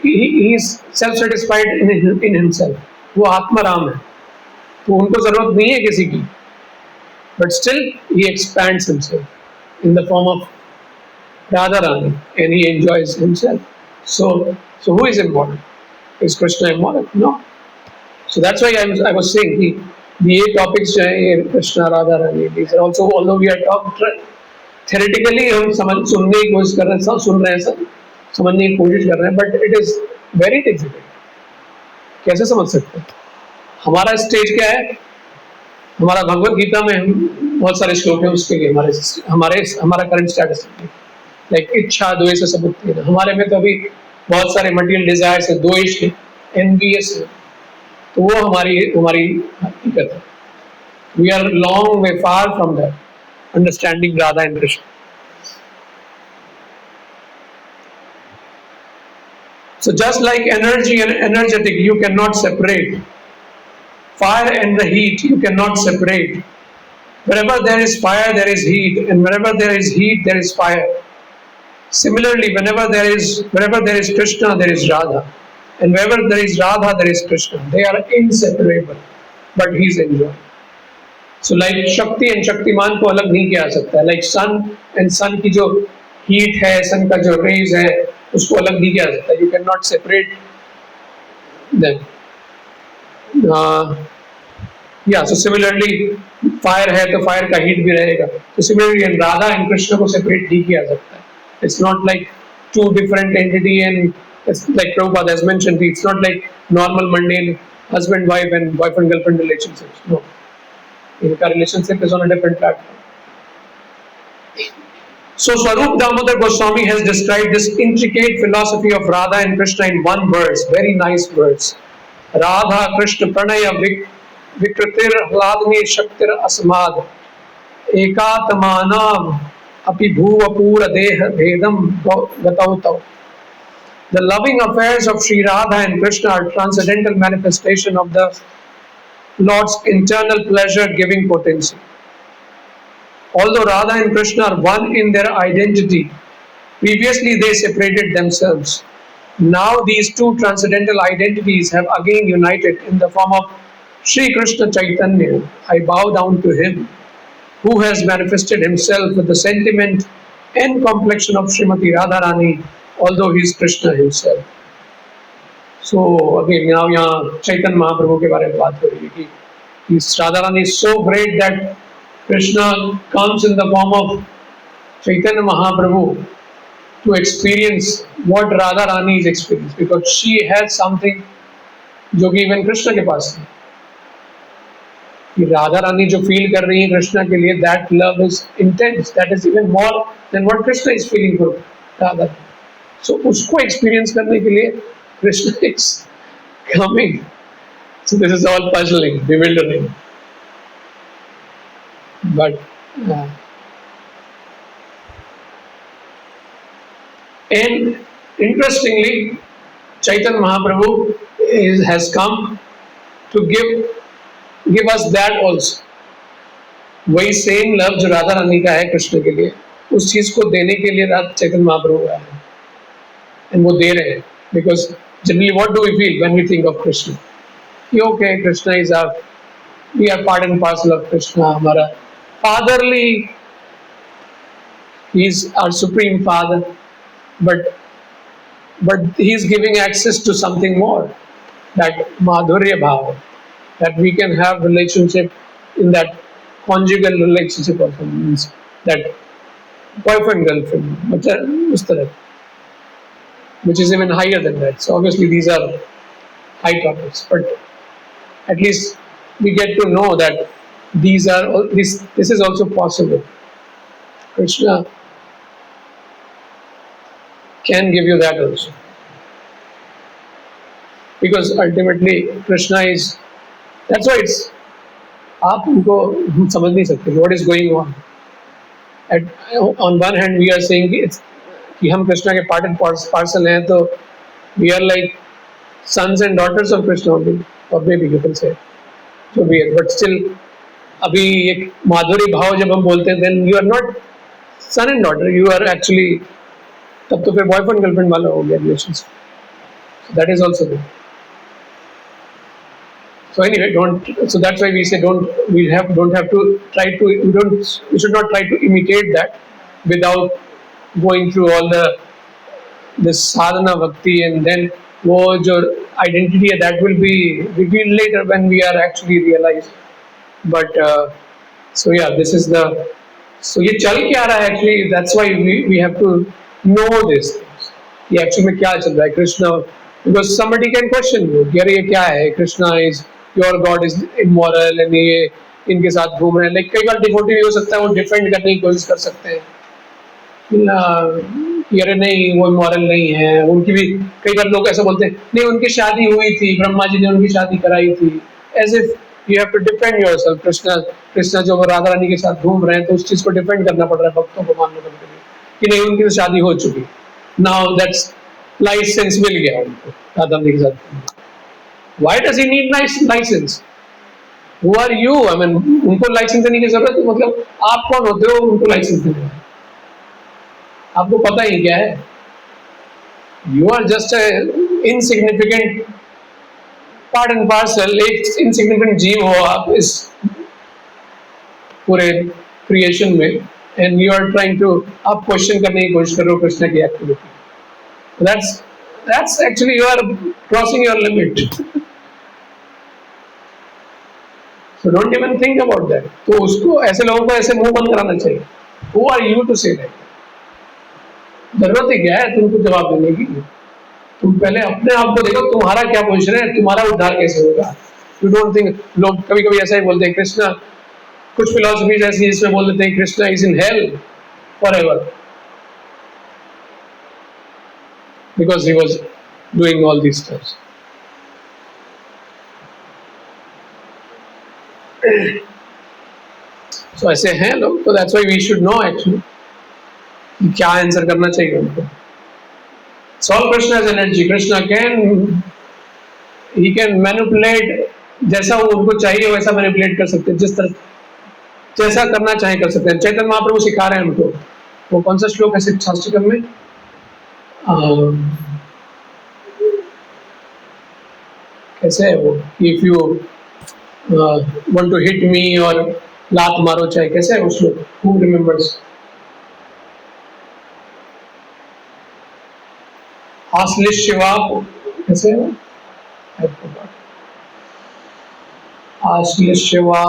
Speaker 1: he is self-satisfied in himself. वो आत्मा राम है, तो उनको जरूरत नहीं है किसी की, but still he expands himself in the form of Radha Rani and he enjoys himself. So who is important? Is Krishna important? No. So that's why I was saying the 8 topics Krishna, Radha Rani, these are also, although we are talking theoretically हम सुनने की कोशिश कर रहे हैं, सुन रहे हैं, सब समझने की कोशिश कर रहे हैं, but it is very difficult. कैसे समझ सकते हैं? हमारा स्टेज क्या है? हमारा भगवत गीता में बहुत सारे श्लोक हैं, उसके लिए हमारा करंट स्टेटस लाइक इच्छा द्वेष सब उत्तेजना. हमारे में तो अभी बहुत सारे मटेरियल डिजायर्स है, द्वेष है, एनवियस है, तो वो हमारी हमारी हकीकत है. We are long way far from that understanding Radha and Krishna. So just like energy and energetic, you cannot separate. Fire and the heat, you cannot separate. Wherever there is fire, there is heat, and wherever there is heat, there is fire. Similarly, wherever there is Krishna, there is Radha, and wherever there is Radha, there is Krishna. They are inseparable, but he is enjoying. So, like Shakti and Shaktiman को अलग नहीं किया जा सकता. Like sun and sun की जो heat है, sun का जो rays है, उसको अलग नहीं किया जा सकता. You cannot separate them. Yeah, so similarly, fire है तो fire का heat भी रहेगा. So similarly, and Radha and Krishna को separate नहीं किया जा सकता. It's not like two different entity, and it's like Prabhupada has mentioned. It's not like normal mundane husband-wife and boyfriend-girlfriend relationships. No, इनका relationship is on a different platform. So Swarup Damodar Goswami has described this intricate philosophy of Radha and Krishna in one verse, very nice verse. Radha Krishna Pranaya Vikritir Hladni Shaktir Asmad Ekatmanam Api Bhuvapura Deha Vedam Gatautau. The loving affairs of Sri Radha and Krishna are transcendental manifestation of the Lord's internal pleasure-giving potency. Although Radha and Krishna are one in their identity, previously they separated themselves. Now these two transcendental identities have again united in the form of Sri Krishna Chaitanya. I bow down to him, who has manifested himself with the sentiment and complexion of Srimati Radharani, although he is Krishna himself. So again, now यहाँ Chaitanya Mahaprabhu के बारे में बात करेंगे कि Radharani is so great that Krishna comes in the form of Chaitanya Mahaprabhu to experience what Radharani is experiencing, because she has something जो कि even Krishna के पास है. कि Radharani जो feel कर रही है कृष्णा के लिए, that love is intense, that is even more than what Krishna is feeling for Radha. So उसको experience करने के लिए Krishna is coming. So this is all puzzling, bewildering. But and interestingly, Chaitanya Mahaprabhu has come to give us that also. वही same love जो राधा रानी का है कृष्ण के लिए, उस चीज को देने के लिए चैतन्य महाप्रभु आए हैं, and वो दे रहे हैं. Because generally, what do we feel when we think of Krishna? Okay, Krishna is we are part and parcel of Krishna. हमारा fatherly, he is our supreme father, but he is giving access to something more, that madhurya bhava, that we can have relationship in that conjugal relationship also, means that boyfriend girlfriend, which is even higher than that. So obviously these are high topics, but at least we get to know that this is also possible. Krishna can give you that also, because ultimately Krishna is, that's why it's आप उनको समझ नहीं सकते what is going on. On one hand we are saying कि हम कृष्णा के part and parcel हैं, तो we are like sons and daughters of Krishna only, or maybe you can say, so we are, but still अभी एक माधुरी भाव जब हम बोलते हैं, then you are not son and daughter, you are actually, तब तो फिर बॉयफ्रेंड गर्लफ्रेंड वाला हो गया relationship. So that is also there. So anyway, so that's why we say we should not try to imitate that without going through all this sadhana bhakti, and then वो जो identity है that will be revealed later when we are actually realized. But so yeah, this is so ये चल क्या रहा है actually, that's why we have to know this. ये actually में क्या चल रहा है Krishna, because somebody can question you कि अरे ये क्या है, Krishna is, your God is immoral, and ये इनके साथ घूम रहे हैं. Like कई बार डिवोटी भी हो सकता है, वो डिफेंड करने की कोशिश कर सकते हैं. कि अरे नहीं वो मॉरल नहीं है, उनकी भी कई बार लोग ऐसा बोलते हैं नहीं उनकी शादी हुई थी, ब्रह्मा जी ने उनकी शादी कराई थी, as if you have to defend yourself. Krishna Krishna जो राधा रानी के साथ घूम रहे हैं तो उस चीज को डिफेंड करना पड़ रहा है भक्तों को मानने के लिए कि नहीं उनकी तो शादी हो चुकी, नाउ दैट्स लाइसेंस मिल गया उनको राधा रानी के साथ। Why does he need licence? Who are you? I mean, उनको लाइसेंस देने की जरूरत है? मतलब आप कौन होते हो उनको लाइसेंस देने वाले? आपको पता ही क्या है? You are just insignificant part and parcel, एक इनसिग्निफिकेंट जीव हो आप इस पूरे क्रिएशन में, and you are trying to, आप क्वेश्चन करने की कोशिश कर रहे हो कृष्ण की activity. That's actually you are crossing your limit. So don't even think about that. तो उसको ऐसे लोगों को ऐसे मुंह बंद कराना चाहिए। Who are you to say that? जरूरत ही क्या है तुमको जवाब देने की? तुम पहले अपने आप को देखो, तुम्हारा क्या पोजीशन है, तुम्हारा उद्धार कैसे होगा। You don't think, लोग कभी कभी ऐसा ही बोलते हैं कृष्णा, कुछ फिलोसफीज ऐसी है जिसमें बोल देते हैं Krishna is in hell forever because he was doing all these stuff. So ऐसे हैं लोग, तो that's why we should know actually क्या आंसर करना चाहिए उनको। So Krishna is energy, Krishna ही कैन मैनिपुलेट, जैसा वो उनको चाहिए वैसा मैनिपुलेट कर सकते हैं, जिस तरह जैसा करना चाहे कर सकते हैं। चैतन्य महाप्रभु सिखा रहे हैं हमको, वो कौन सा श्लोक है शिक्षाष्टकम में, कैसे है वो, if you want to hit me और लात मारो चाहे, कैसे है उस लोग, who remembers? आश्लिष्यवा कैसे है, आश्लिष्यवा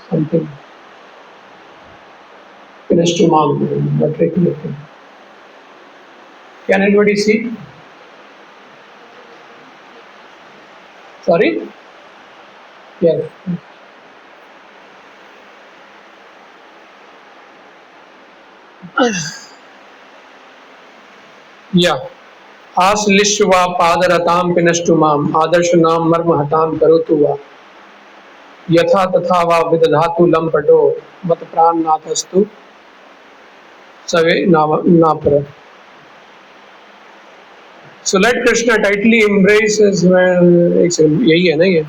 Speaker 1: something finished to mom, but recollect. Can anybody see? Sorry? Yeah. Yeah. आश्लिष्यवा पादरताम पिनष्टु माम आदर्श नाम मर्म हताम करोतु वा यथा तथा वा विदधातु लंपटो मत प्राण नाथस्तु सवे नापर। So let Krishna tightly embrace his man, यही है ना ये,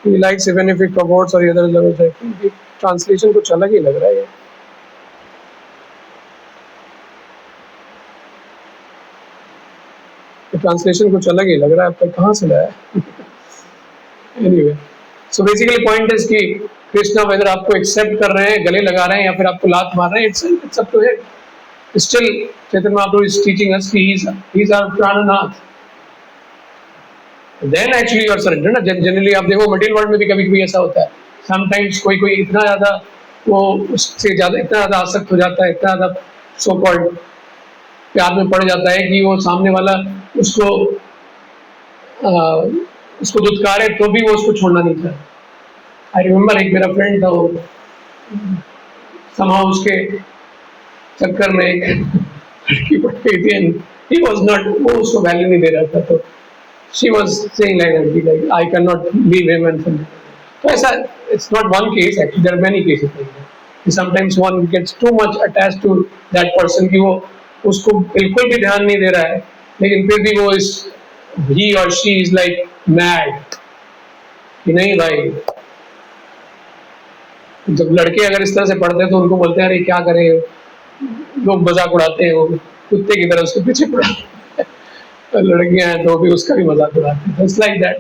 Speaker 1: he likes even if it supports or other levels. I think translation कुछ अलग ही लग रहा है ये। ट्रांसलेशन कुछ अलग ही लग रहा है, आपका कहाँ से लाया है? Anyway, so basically point is कि कृष्णा वेदर आपको एक्सेप्ट कर रहे हैं, गले लगा रहे हैं या फिर आपको लात मार रहे हैं, it's up to him. Still Chaitanya Mahaprabhu is teaching us कि he's our prananath. Then actually you are surrender ना। जनरली आप देखो मटेरियल वर्ल्ड में भी कभी कभी ऐसा होता है, समटाइम्स कोई इतना ज्यादा वो उससे ज्यादा इतना ज्यादा आसक्त हो जाता है, इतना ज्यादा सो कॉल्ड प्यार में पड़ जाता है कि वो सामने वाला उसको दुत्कारे तो भी वो उसको छोड़ना नहीं चाहता। आई रिमेम्बर एक मेरा फ्रेंड था, वो somehow उसके चक्कर में एक लड़की पड़ गई थी, एंड ही वाज नॉट, वो उसको वैल्यू नहीं दे रहा था, तो she was saying like I can not leave him and तो ऐसा, it's not one case actually, there are many cases like that. Sometimes one gets too much attached to that person कि वो उसको बिल्कुल भी ध्यान नहीं दे रहा है, लेकिन फिर भी वो इस ही और शी इज लाइक मैड कि नहीं भाई। जब लड़के अगर इस तरह से पढ़ते हैं तो उनको बोलते हैं अरे क्या करें, लोग मजाक उड़ाते हैं, वो कुत्ते की तरह उसके पीछे पड़ाते हैं, लड़कियां हैं तो भी उसका भी मजाक उड़ाते हैं, it's like that.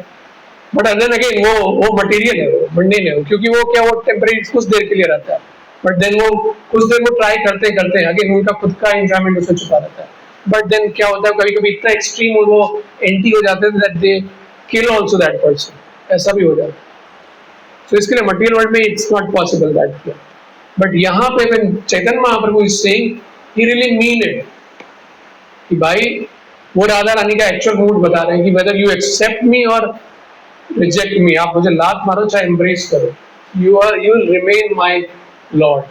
Speaker 1: But other again वो मटेरियल है, वो मंडेन है, क्योंकि वो क्या, वो टेम्परेरी कुछ देर के लिए रहता है, बट देन वो कुछ देर वो ट्राई करते करते अगेन उनका खुद का एंजॉयमेंट उसमें छुपा रहता है। बट देन क्या होता है, कभी कभी इतना एक्सट्रीम वो एंटी हो जाते हैं that they kill also that person, ऐसा भी हो जाता है। तो इसके लिए मटेरियल वर्ल्ड में it's not possible that. But यहाँ पे when Chaitanya Mahaprabhu is saying, he really mean it कि भाई वो राधा रानी का एक्चुअल मूड बता रहे हैं कि वेदर यू एक्सेप्ट मी और रिजेक्ट मी, आप मुझे लात मारो चाहे एम्ब्रेस करो, you will remain my Lord.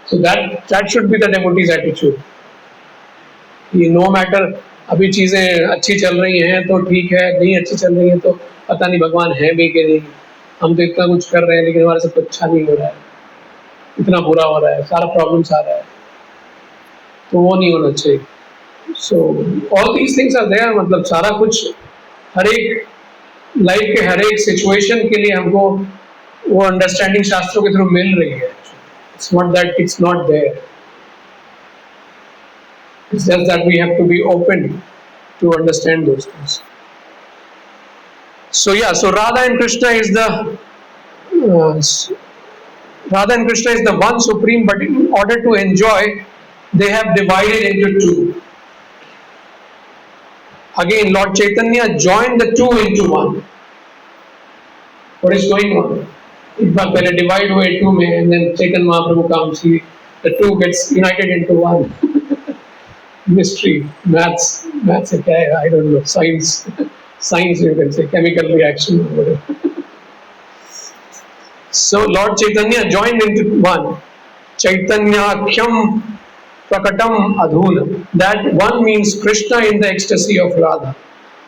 Speaker 1: So that should be the devotee's attitude. कि no matter अभी चीज़ें अच्छी चल रही हैं तो ठीक है, नहीं अच्छी चल रही हैं तो पता नहीं भगवान है भी कि नहीं, हम तो इतना कुछ कर रहे हैं लेकिन हमारे साथ अच्छा नहीं हो रहा है, इतना बुरा हो रहा है, सारा प्रॉब्लम्स आ रहा है, तो वो नहीं होना चाहिए. So all these things are there. मतलब सारा कुछ हर एक लाइफ के हर एक सिचुएशन के लिए हमको वो अंडरस्टैंडिंग शास्त्रों के थ्रू मिल रही है. It's not that it's not there. It's just that we have to be open to understand those things. So yeah, so Radha and Krishna is the one supreme, but in order to enjoy, they have divided into two. Again, Lord Chaitanya joined the two into one. What is going on? एक बार पहले divide हुए two में, and then Chaitanya Mahaprabhu comes, the two gets united into one. Mystery, maths है क्या है? I don't know. Science you can say, chemical reaction or whatever. So Lord Chaitanya joined into one. Chaitanyakhyam prakatam adhuna. That one means Krishna in the ecstasy of Radha.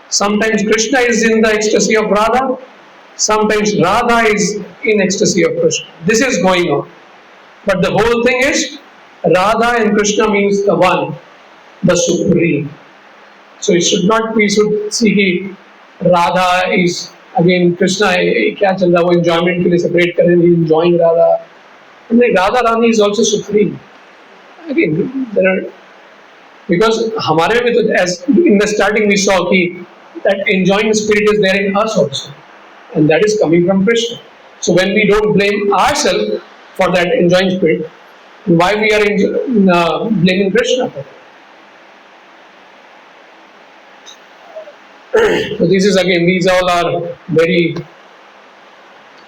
Speaker 1: Sometimes Krishna is in the ecstasy of Radha. Sometimes Radha is in ecstasy of Krishna. This is going on. But the whole thing is Radha and Krishna means the one, the supreme. So it should not be, should see कि Radha is again Krishna क्या चल रहा है, वो enjoyment के लिए separate कर रहे हैं, enjoying Radha. And then Radha Rani is also supreme. Again there are, because हमारे में तो as in the starting we saw कि that enjoying spirit is there in us also, and that is coming from Krishna. So when we don't blame ourselves for that enjoying spirit, why we are blaming Krishna for that? So this is again, these all are very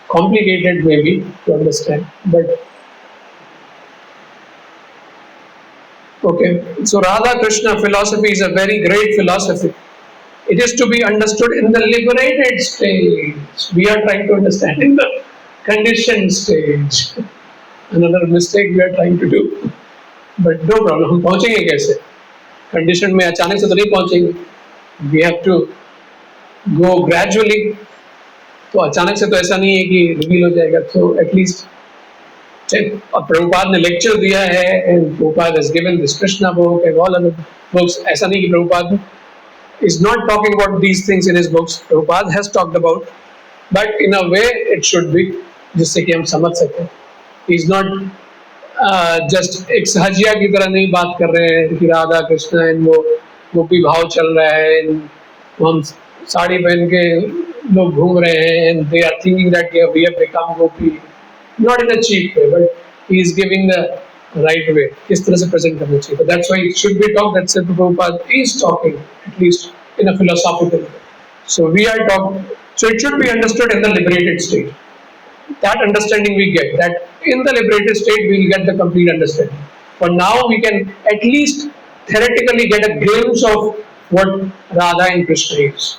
Speaker 1: complicated maybe to understand, but okay. So Radha Krishna philosophy is a very great philosophy. It is to be understood in the liberated stage. We are trying to understand in the conditioned stage. Another mistake we are trying to do, but no problem. हम पहुँचेंगे कैसे? Condition में अचानक से तो नहीं पहुँचेंगे. We have to go gradually. तो अचानक से तो ऐसा नहीं है कि रिवील हो जाएगा. तो एटलीस्ट प्रभुपाद ने लेक्चर दिया है, and Prabhupada has given this Krishna book and all other books. ऐसा नहीं कि Prabhupada is not talking about these things in his books. Prabhupada has talked about, but in a way it should be, जिससे कि हम समझ सकें. He is not just एक सहजिया की तरह नहीं बात कर रहे हैं कि राधा कृष्ण एंड वो गोपी भाव चल रहा है, हम साड़ी पहन के लोग घूम रहे हैं, and they are thinking that we have become gopi, not in a cheap way, but he is giving the right way, किस तरह से present करना चाहिए. So that's why it should be talked that Srila Prabhupada is talking at least in a philosophical way. So we are talking, so it should be understood in the liberated state. That understanding we get, that in the liberated state we will get the complete understanding. But now we can at least theoretically get a glimpse of what Radha and Krishna is.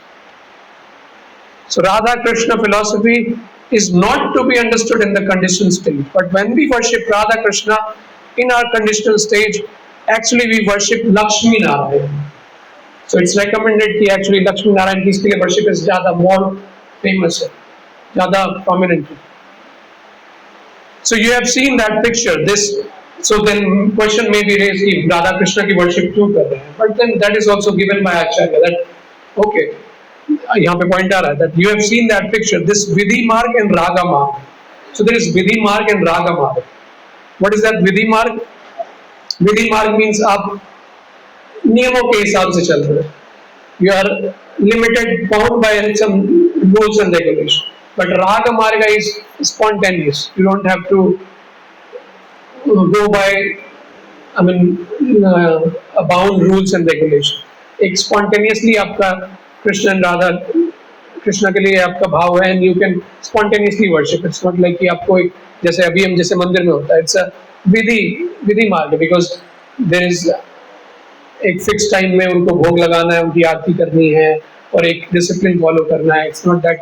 Speaker 1: So Radha Krishna philosophy is not to be understood in the conditioned stage. But when we worship Radha Krishna in our conditional stage, actually we worship Lakshmi Narayan. So it's recommended कि actually Lakshmi Narayan की इसके लिए worship is ज़्यादा more famous है, ज़्यादा prominent है. So you have seen that picture. This, so then question may be raised कि Radha Krishna की worship क्यों कर रहे हैं? But then that is also given by Acharya that okay, यहाँ पे point आ रहा है that you have seen that picture. This Vidhi Marg and Raga Marg. So there is Vidhi Marg and Raga Marg. What is that Vidhi Marg? Vidhi Marg means आप नियमों के हिसाब से चल रहे हैं. You are limited, bound by some rules and regulations. But Raga Marga is spontaneous. You don't have to go by, I mean, bound rules and regulations. एक spontaneously आपका कृष्ण and राधा, कृष्ण के लिए आपका भाव है, and you can spontaneously worship. It's not like कि आपको एक जैसे अभी हम जैसे मंदिर में होता है. It's a विधि मार्ग, because there is एक फिक्स टाइम में उनको भोग लगाना है, उनकी आरती करनी है और एक डिसिप्लिन फॉलो करना है. इट्स नॉट दैट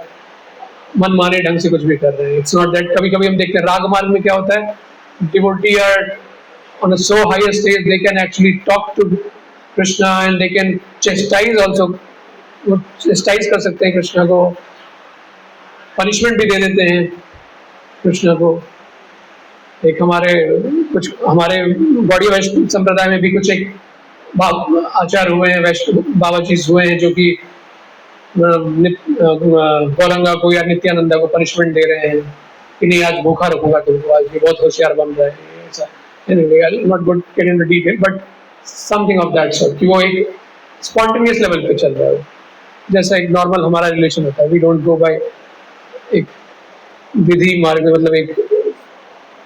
Speaker 1: मन माने ढंग से कुछ भी कर रहे हैं. इट्स नॉट दैट, कभी कभी हम देखते हैं राग मार्ग में क्या होता है, devotee are on a so higher stage, they can actually talk to Krishna and they can chastise also. वो chastise कर सकते हैं कृष्णा को, punishment भी दे देते हैं कृष्णा को. एक हमारे कुछ हमारे गौड़ी वैष्णव संप्रदाय में भी कुछ एक आचार्य हुए हैं, वैष्णव बाबा जी हुए हैं जो कि गौरंगा को या नित्यानंदा को पनिशमेंट दे रहे हैं कि नहीं आज भूखा रखूंगा तुमको, आज ये बहुत होशियार बन रहा है ऐसा. Anyway, I'll not get into detail, but something of that sort कि वो एक स्पॉन्टेनियस लेवल पे चल रहा है, जैसा एक नॉर्मल हमारा रिलेशन होता है. वी डोंट गो बाय एक विधि मार्ग में, मतलब एक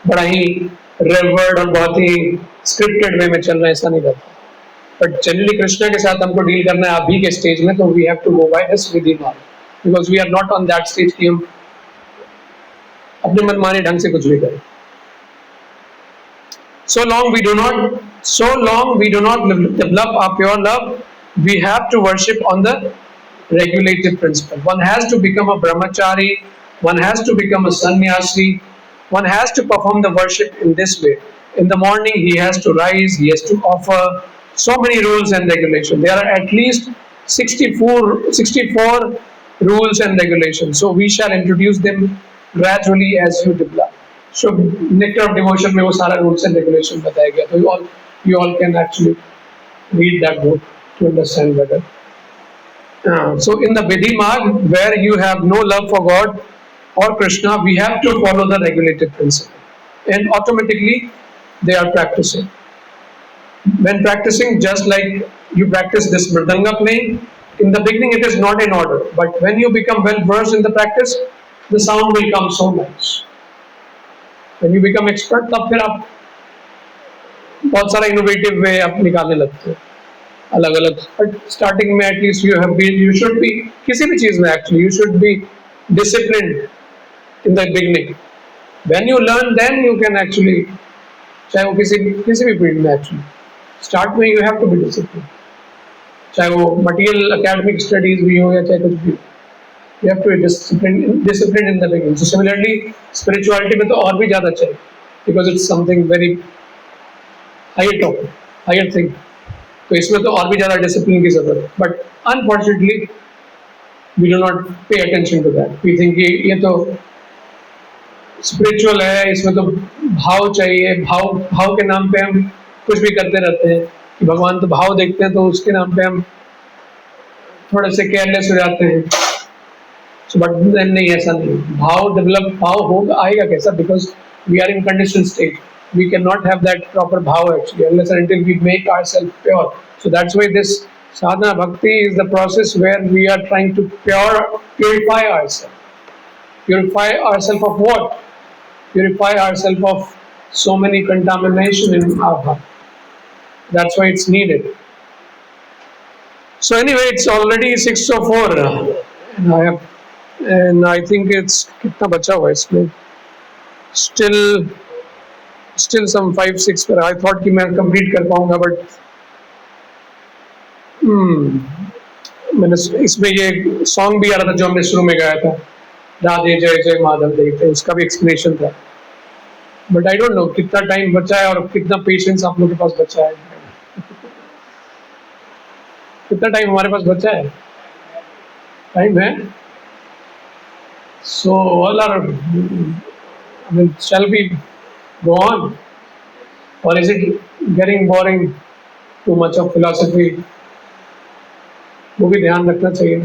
Speaker 1: बड़ा ही रेवर्ड और बहुत ही स्क्रिप्टेड वे में चल रहा है, ऐसा नहीं रहता. बट जनरली कृष्णा के साथ हमको डील करना है अभी के स्टेज में, तो we have to go by this विधि मार्ग, because we are not on that stage कि हम अपने मनमाने ढंग से कुछ भी करें. So long we do not develop our pure love, we have to worship on the regulative principle. One has to become a brahmachari, one has to become a sannyasi, one has to perform the worship in this way. In the morning he has to rise, he has to offer so many rules and regulations. There are at least 64 rules and regulations. So we shall introduce them gradually as you develop. So Nectar of Devotion में वो सारा rules and regulations बताया गया, तो you all can actually read that book to understand better. So in the Vidhi Marg, where you have no love for God or Krishna, we have to follow the regulated principle, and automatically they are practicing. When practicing, just like you practice this mridanga playing, in the beginning it is not in order, but when you become well versed in the practice, the sound will come so nice. When you become expert, तब फिर आप बहुत सारा innovative way आप निकालने लगते हो अलग अलग. But starting में at least you should be किसी भी चीज में actually you should be disciplined in the beginning. When you learn, then you can actually, चाहे वो किसी भी फील्ड में actually start में you have to be disciplined. चाहे वो material academic studies भी हो या चाहे कुछ भी, you have to be disciplined in the beginning. So similarly, spirituality में तो और भी ज़्यादा चाहिए, because it's something very higher topic, higher thing. तो इसमें तो और भी ज़्यादा discipline की ज़रूरत है. But unfortunately, we do not pay attention to that. We think कि ये तो spiritual है, इसमें तो भाव चाहिए, भाव के नाम पे हम कुछ भी करते रहते हैं कि भगवान तो भाव देखते हैं, तो उसके नाम पे हम थोड़े से केयरलेस हो जाते हैं. So, but then नहीं, ऐसा नहीं. भाव होगा आएगा कैसा? Because we are in conditioned state. We cannot have that proper bhav actually unless and until we make ourselves pure. So that's why this sadhana bhakti is the process where we are trying to purify ourselves. Purify ourselves of what? Purify ourselves of so many contamination in our heart. That's why it's needed. So anyway, it's already 6:04, and I think it's कितना बचा हुआ है इसमें? Still some 5-6 पर. I thought कि मैं complete कर पाऊंगा, but मैंने इसमें ये song भी आ रहा था जो हमने शुरू में गाया था, राधे जय जय माधव देखते, उसका भी explanation था. But I don't know कितना टाइम बचा है और कितना patience आप लोगों के पास बचा है. कितना टाइम हमारे पास बचा है? टाइम है? So all are, I mean, shall we go on, or is it getting boring? Too much of philosophy? वो भी ध्यान रखना चाहिए.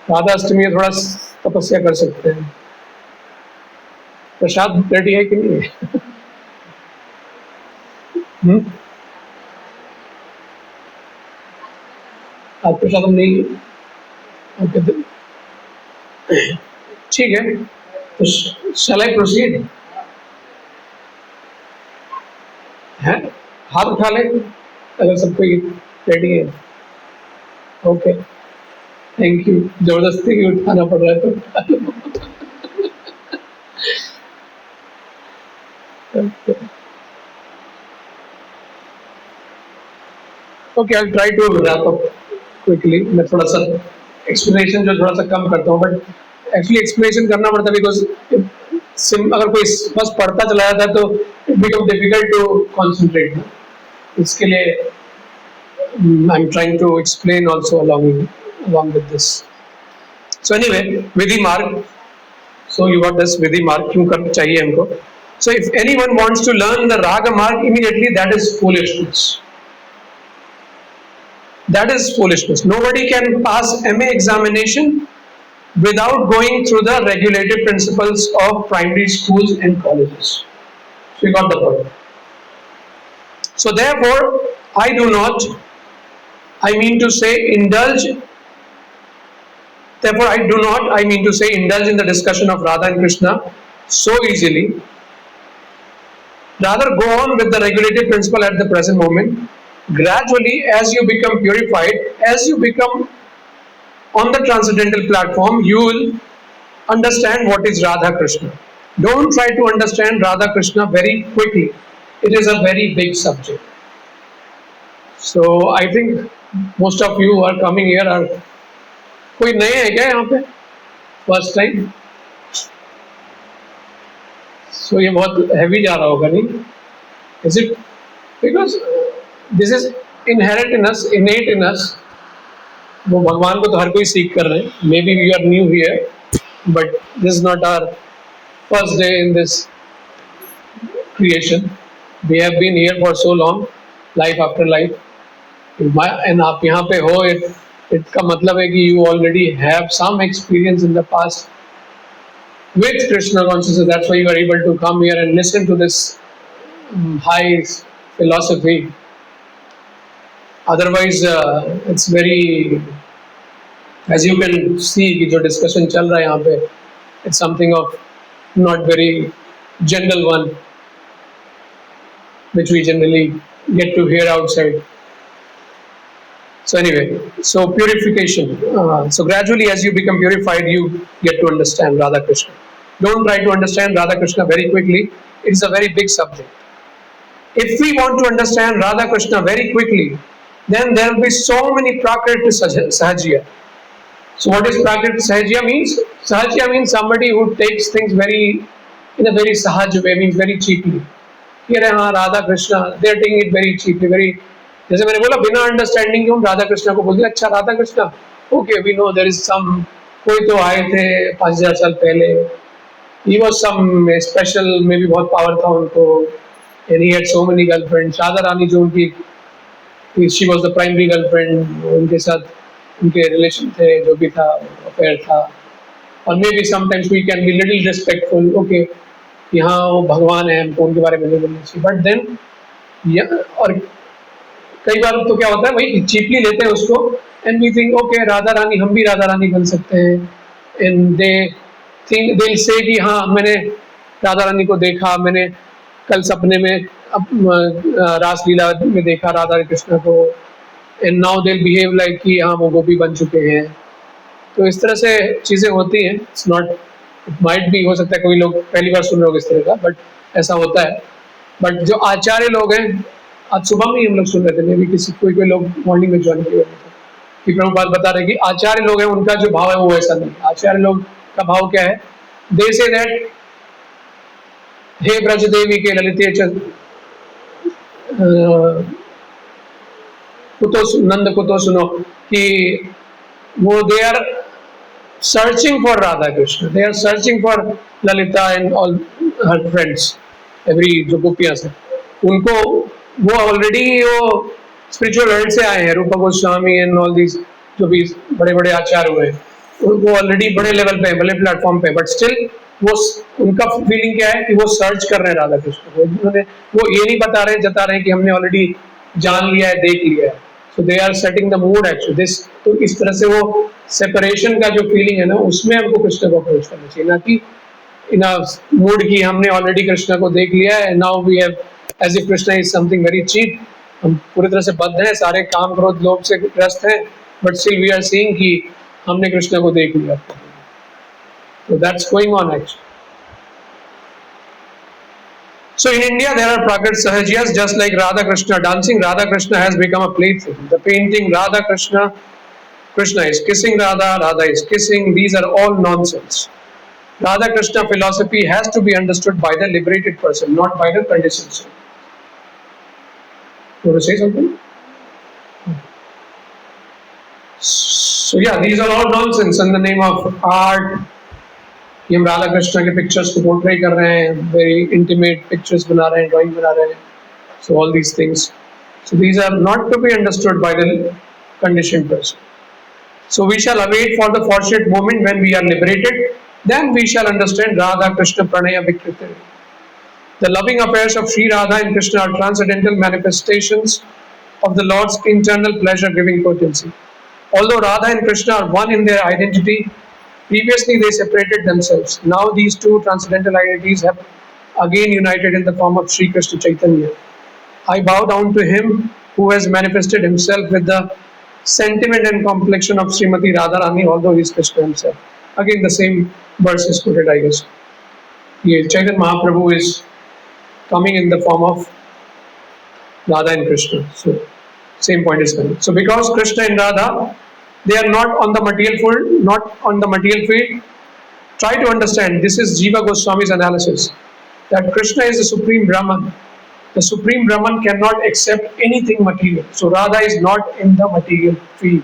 Speaker 1: राधा अष्टमी में थोड़ा तपस्या कर सकते हैं. प्रसाद रेडी है कि नहीं है? आज प्रसाद हम नहीं. ओके, ठीक है. तो shall I proceed? है? हाथ उठा ले अगर सब कोई रेडी है. Okay, thank you. जबरदस्ती भी उठाना पड़ रहा है तो उठा लो. Okay, I'll try to wrap up quickly. मैं थोड़ा सा explanation जो थोड़ा सा कम करता हूँ, but actually explanation करना पड़ता है because अगर कोई बस पढ़ता चला जाता है तो it become difficult to concentrate. इसके लिए I am trying to explain also along with this. So anyway, Vidhi mark. So you got this Vidhi mark. क्यों कर चाहिए हमको? So if anyone wants to learn the Raga mark immediately, that is foolishness. That is foolishness. Nobody can pass MA examination without going through the regulative principles of primary schools and colleges. So you got the point. So therefore, I mean to say indulge in the discussion of Radha and Krishna so easily. Rather go on with the regulative principle at the present moment. Gradually, as you become purified, as you become on the transcendental platform, you will understand what is Radha Krishna. Don't try to understand Radha Krishna very quickly. It is a very big subject. So I think most of you who are coming here are कोई नए हैं क्या यहाँ पे first time? सो ये बहुत heavy जा रहा होगा नहीं? Is it because this is inherent in us, innate in us. वो भगवान को तो हर कोई सीख कर रहे हैं. Maybe we are new here, but this is not our first day in this creation. We have been here for so long, life after life, and आप यहाँ पे हो. इसका मतलब है कि you already have some experience in the past with Krishna consciousness. That's why you are able to come here and listen to this high philosophy. Otherwise, it's very, as you can see, कि जो discussion चल रहा है यहाँ पे, it's something of not very general one, which we generally get to hear outside. So anyway, so purification. So gradually, as you become purified, you get to understand Radha Krishna. Don't try to understand Radha Krishna very quickly. It is a very big subject. If we want to understand Radha Krishna very quickly, then there will be so many Prakrit Sahajya. So what is Prakrit Sahajya means? Sahajya means somebody who takes things in a very Sahaj way, means very cheaply. Here, Radha Krishna, they are taking it very cheaply, very. जैसे मैंने बोला, बिना understanding के हम राधा कृष्णा को बोलते हैं. अच्छा Radha Krishna, okay, we know there is some, कोई तो आए थे 5000 साल पहले, he was some special, maybe बहुत पावर था उनको, and he had so many girlfriends. Radha Rani जो उनकी, she was the primary girlfriend, उनके साथ उनके रिलेशन थे, जो भी था अफेयर था. और maybe sometimes we can be little respectful, okay, यहाँ वो भगवान है, हमको उनके बारे में नहीं बोलना चाहिए. बट देन, और कई बार तो क्या होता है, वही चीपली लेते हैं उसको, and we think okay Radha Rani, हम भी राधा रानी बन सकते हैं. एंड दे थिंक, दे से कि हाँ मैंने राधा रानी को देखा, मैंने कल सपने में रास लीला में देखा राधा कृष्ण को, and now they behave like कि हाँ वो गोपी बन चुके हैं. तो इस तरह से चीज़ें होती हैं. इट्स नॉट, इट माइट भी, हो सकता है कोई लोग पहली बार सुन रहे हो इस तरह का, बट ऐसा होता है. बट जो आचार्य लोग हैं, आज सुबह में ही हम लोग सुन रहे थे, मे भी किसी कोई लोग मॉर्निंग में ज्वाइन किए हुए थे, कि प्रभुपाद बता रहे कि आचार्य लोग हैं, उनका जो भाव है वो ऐसा नहीं. आचार्य लोग का भाव क्या है? दे से दैट हे ब्रज देवी के ललिते कुतो नंद कुतो सुनो, कि वो they are searching for Radha Krishna, they are searching for Lalita and all her friends, every जो गोपियां से, उनको वो ऑलरेडी वो स्पिरिचुअल वर्ल्ड से आए हैं. रूपा गोस्वामी एंड ऑल दीज जो भी बड़े बड़े आचार्य हुए, वो ऑलरेडी बड़े लेवल पे, बड़े प्लेटफॉर्म पे, बट स्टिल वो, उनका फीलिंग क्या है कि वो सर्च कर रहे हैं राधा कृष्ण को. उन्होंने, वो ये नहीं बता रहे, जता रहे हैं कि हमने ऑलरेडी जान लिया है, देख लिया है. So they are setting the mood actually this. तो इस तरह से वो सेपरेशन का जो फीलिंग है ना, उसमें हमको कृष्ण को अप्रोच करना चाहिए, ना कि इन मूड की हमने ऑलरेडी कृष्ण को देख लिया है, now we have as if Krishna is something very cheap. हम पूरी तरह से बद्ध हैं, सारे काम क्रोध लोभ से ग्रस्त हैं, but still we are seeing कि हमने कृष्ण को देख लिया. So that's going on actually. So in India there are Prakrit Sahajiyas, just like Radha Krishna dancing. Radha Krishna has become a plaything. The painting Radha Krishna, Krishna is kissing Radha, Radha is kissing. These are all nonsense. Radha Krishna philosophy has to be understood by the liberated person, not by the conditioned soul. You want to say something? So yeah, these are all nonsense in the name of art. ये हम राधा कृष्ण के pictures को portray कर रहे हैं, very intimate pictures बना रहे हैं, ड्राइंग बना रहे हैं. So all these things. So these are not to be understood by the conditioned person. So we shall await for the fortunate moment when we are liberated. Then we shall understand Radha Krishna Pranaya Vikriti. The loving affairs of Sri Radha and Krishna are transcendental manifestations of the Lord's internal pleasure-giving potency. Although Radha and Krishna are one in their identity, previously they separated themselves. Now these two transcendental identities have again united in the form of Sri Krishna Chaitanya. I bow down to him who has manifested himself with the sentiment and complexion of Srimati Radharani, although he is Krishna himself. Again, the same verse is quoted, I guess. Yes, Chaitanya Mahaprabhu is coming in the form of Radha and Krishna. So, same point is coming. So, because Krishna and Radha, they are not on the material field. Try to understand. This is Jiva Goswami's analysis that Krishna is the supreme Brahman. The supreme Brahman cannot accept anything material. So Radha is not in the material field.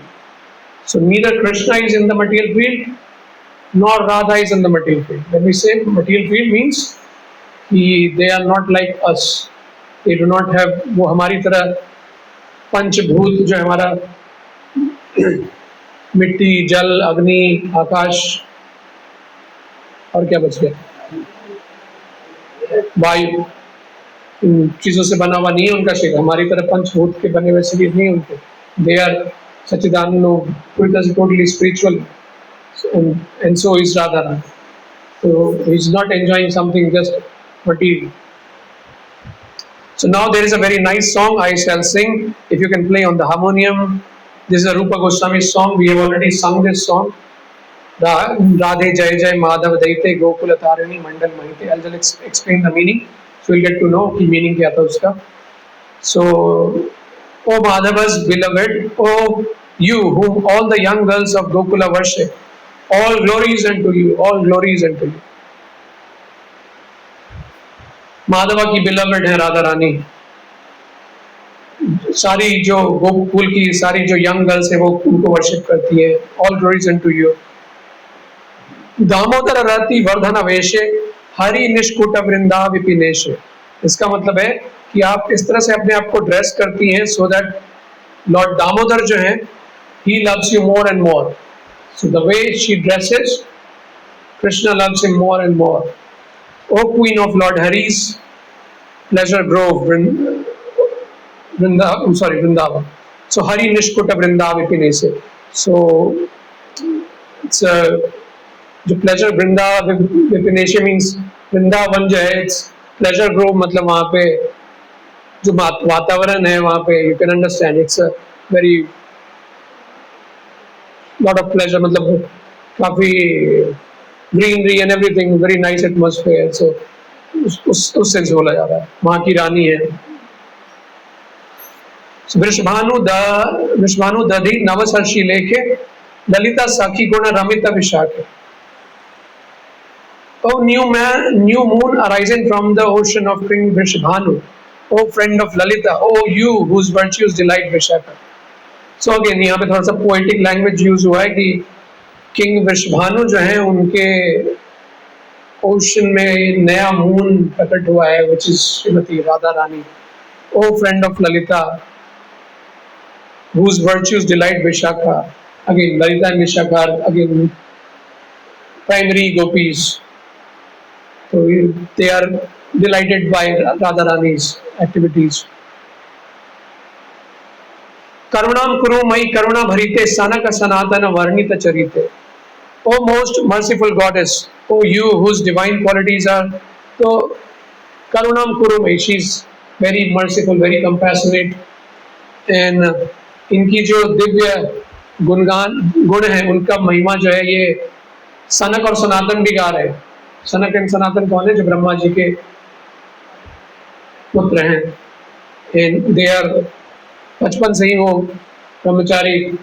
Speaker 1: So neither Krishna is in the material field, nor Radha is in the material field. When we say material field means they are not like us. They do not have वो हमारी तरह पंचभूत जो हमारा मिट्टी, जल, अग्नि, आकाश और क्या बच गया, वायु, इन चीज़ों से बना हुआ नहीं है उनका शरीर. हमारी तरह पंचभूत के बने हुए शरीर नहीं उनके. They are sachchidananda, totally spiritual, and so is Radharani. So he's not enjoying something just material. So now there is a very nice song I shall sing. If you can play on the harmonium. This is a Rupa Goswami song. We have already sung this song. Radhe Jai Jai Madhav Daite Gokula Tarini Mandal Mahite. I'll just explain the meaning. So you'll get to know the meaning kya tha uska. So, O Madhava's beloved, O you whom all the young girls of Gokula worship, all glories unto you, all glories unto you. Madhava की beloved है राधा रानी. सारी जो गोकुल की सारी जो young girls है वो उनको वर्शिप करती है. All glories unto you. दामोदर रति वर्धन वेशे हरि निष्कुट वृंदा विपिनेशे. इसका मतलब है कि आप इस तरह से अपने आप को ड्रेस करती हैं सो दैट लॉर्ड दामोदर जो है he loves you more and more. So the way she dresses, Krishna loves him more and more. O Queen of Lord Hari's pleasure grove, Vrindavan. So Hari Nishkuta Vrindavipinese. So it's the pleasure Vrindavipinese means Vrindavan जो है, it's pleasure grove. मतलब वहाँ पे जो वातावरण है वहाँ पे you can understand it's a very lot of pleasure. मतलब काफी greenery and everything, very nice atmosphere. So उस सेंस बोला जा रहा है. वहाँ की रानी है. वृषभानु दधि नवसर्षि लेके ललिता साखी गुण Ramita विशाखे. O new moon arising from the ocean of King Vrishabhanu, O friend of Lalita, O you whose virtues delight Vishaka. So again यहाँ पे थोड़ा सा poetic language use हुआ है कि किंग वृषभानु जो है उनके ओशन में नया मून प्रकट हुआ है which is Shrimati Radha Rani. O friend of Lalita whose virtues delight Vishaka. Again Lalita and Vishaka are again primary gopis. So they are delighted by Radha Rani's activities. करुणाम कुरु मई करुणा भरीते सनक सनातन वर्णित चरिते. O most merciful goddess, O you whose divine qualities are, so Karunam Kurumai, she's very merciful, very compassionate, and इनकी जो दिव्य गुण है उनका महिमा जो है ये सनक और सनातन भी गा रहे हैं. सनक एंड सनातन कौन है? जो ब्रह्मा जी के पुत्र हैं. एंड दे आर बचपन से ही वो ब्रह्मचारी,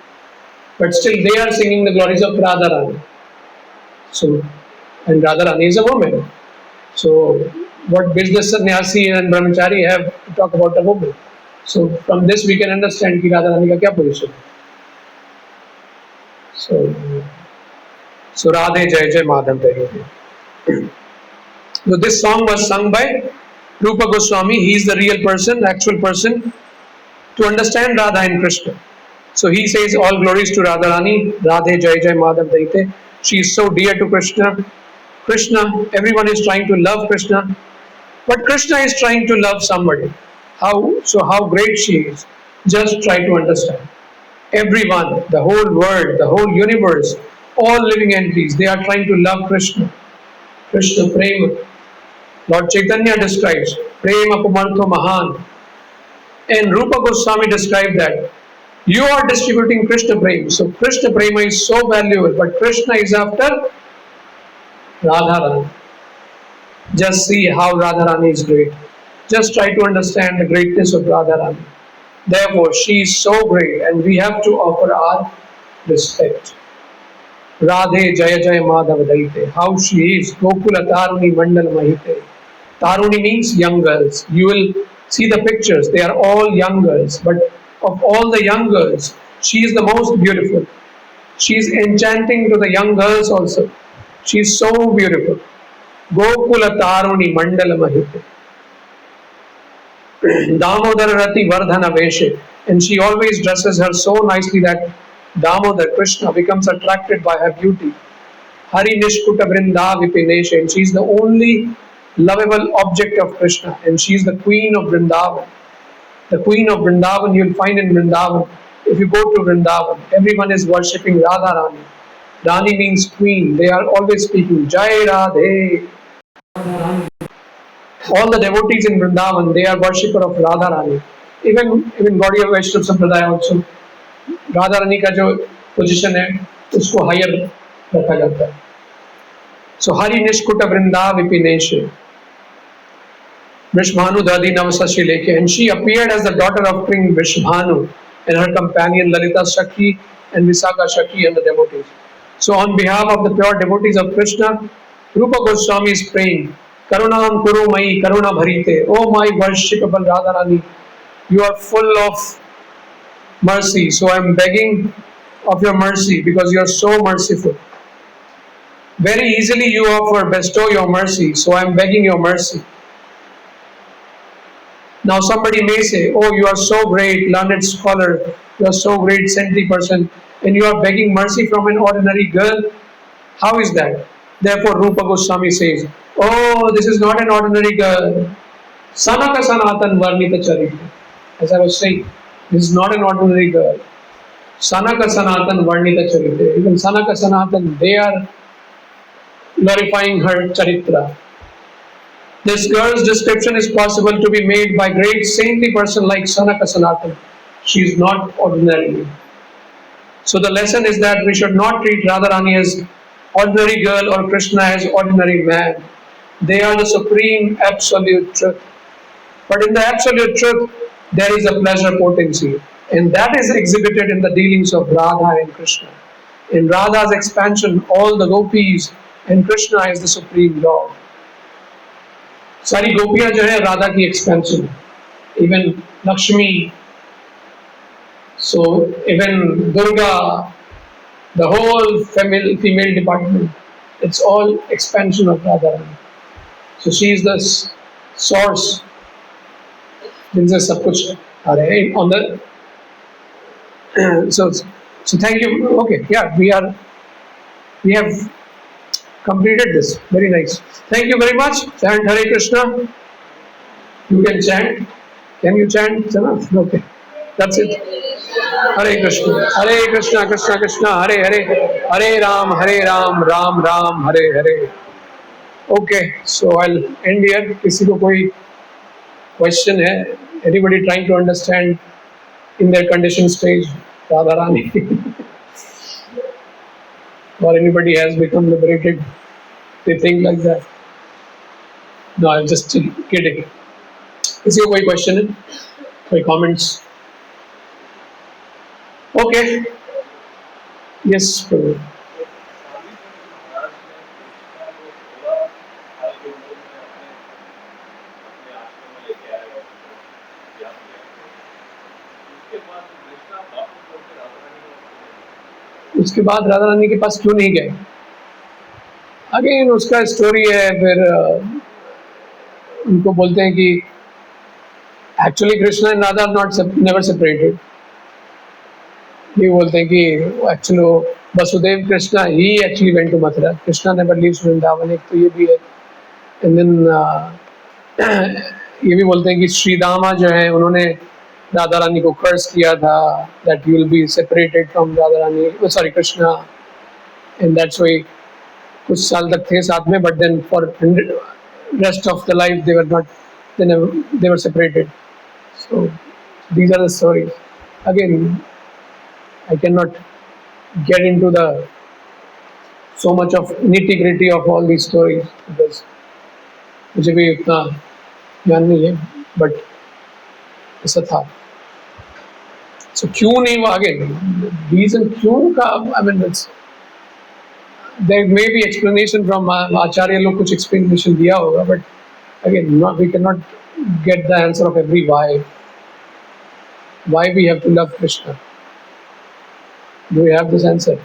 Speaker 1: but still they are singing the glories of Radha Rani. So and Radharani is a woman. So, what business sannyasi and brahmachari have to talk about a woman? So, from this we can understand कि Radharani का क्या position है. So Radhe Jai Jai Madhav Jai. So this song was sung by Rupa Goswami. He is the real person, actual person, to understand Radha and Krishna. So he says all glories to Radharani, Radhe Jai Jai Madhav Daite. She is so dear to Krishna. Krishna, everyone is trying to love Krishna, but Krishna is trying to love somebody. How great she is. Just try to understand. Everyone, the whole world, the whole universe, all living entities, they are trying to love Krishna. Krishna Prema. Lord Chaitanya describes Prema Pumartho Mahan. And Rupa Goswami described that you are distributing Krishna Prema. So Krishna Prema is so valuable, but Krishna is after Radharani. Just see how Radharani is great. Just try to understand the greatness of Radharani. Therefore, she is so great, and we have to offer our respect. Radhe Jaya Jaya Madhav Daite. How she is. Gokula Taruni Mandal Mahite. Taruni means young girls. You will see the pictures. They are all young girls. But of all the young girls, she is the most beautiful. She is enchanting to the young girls also. She is so beautiful. Gokula Taruni Mandal Mahite. Damodar Rati Vardhana Veshe. And she always dresses her so nicely that Damodar Krishna becomes attracted by her beauty. Hari Nishkuta Vrinda Vipineshe. And she is the only lovable object of Krishna. And she is the queen of Vrindavan. The queen of Vrindavan you will find in Vrindavan. If you go to Vrindavan, everyone is worshipping Radharani. Rani means queen. They are always speaking Jai Radhe. All the devotees in Vrindavan, they are worshipper of Radharani. Even Gaudiya Vaishnava Sampradaya also, Radharani का जो position है, उसको higher रखा जाता है. So Hari Nishkuta Vrinda Vipineshe. Vrishbhanu Dadi Navasashi Leke. And she appeared as the daughter of King Vrishbhanu and her companion Lalita Shakhi and Visakha Shakhi and the devotees. So on behalf of the pure devotees of Krishna, Rupa Goswami is praying, Karunam Kuru Mai Karuna Bharite. Oh my worshipable Radharani, you are full of mercy. So I am begging of your mercy because you are so merciful. Very easily you offer, bestow your mercy. So I am begging your mercy. Now somebody may say, oh, you are so great, learned scholar, you are so great, saintly person, and you are begging mercy from an ordinary girl. How is that? Therefore Rupa Goswami says, oh, this is not an ordinary girl. Sanaka Sanatan Varnita Charita. As I was saying, this is not an ordinary girl. Sanaka Sanatan Varnita Charita. Even Sanaka Sanatan, they are glorifying her Charitra. This girl's description is possible to be made by great saintly person like Sanaka Sanatan. She is not ordinary. So the lesson is that we should not treat Radharani as ordinary girl or Krishna as ordinary man. They are the supreme absolute truth. But in the absolute truth, there is a pleasure potency. And that is exhibited in the dealings of Radha and Krishna. In Radha's expansion, all the gopis and Krishna is the supreme Lord. सारी गोपियां जो है राधा की expansion, even Lakshmi, so even Durga, the whole female department, it's all expansion of Radharani. So she is the source. जिनसे सब कुछ आ रहे हैं on the so thank you. Okay, yeah, we have completed this. Very nice. Thank you very much. Chant Hare Krishna. You can chant. Can you chant? It's enough. Okay. That's it. Hare Krishna. Hare Krishna, Krishna Krishna, Hare Hare. Hare Ram, Ram Ram, Hare Hare. Okay. So I'll end here. किसी को कोई question है? Anybody trying to understand in their condition stage Radharani? Or anybody has become liberated, they think like that. No, I'm just kidding. किसी को कोई question है? कोई comments? Okay. Yes. उसके बाद राधा रानी के पास क्यों नहीं गए? अगेन उसका स्टोरी है। फिर उनको बोलते हैं कि actually Krishna and Radha not never separated. ये बोलते हैं कि एक्चुअली वसुदेव कृष्णा ही actually went to Mathura, Krishna never leaves Vrindavan, एक तो ये भी है। एंड देन ये भी बोलते हैं कि श्री रामा जो है उन्होंने राधा रानी को कर्स किया था that you will be separated from Radha Rani, sorry Krishna, and that's why कुछ साल तक थे साथ में, but then for rest of the life they were not, they were separated. So these are the stories. Again, I cannot get into the so much of nitty gritty of all these stories because मुझे भी उतना ज्ञान नहीं है, but ऐसा था। So क्यों नहीं हुआ? Again, reason क्यों का, I mean it's, there may be explanation from आचार्य लोग कुछ explanation दिया होगा, but again not, we cannot get the answer of every why we have to love Krishna. Do we have this answer?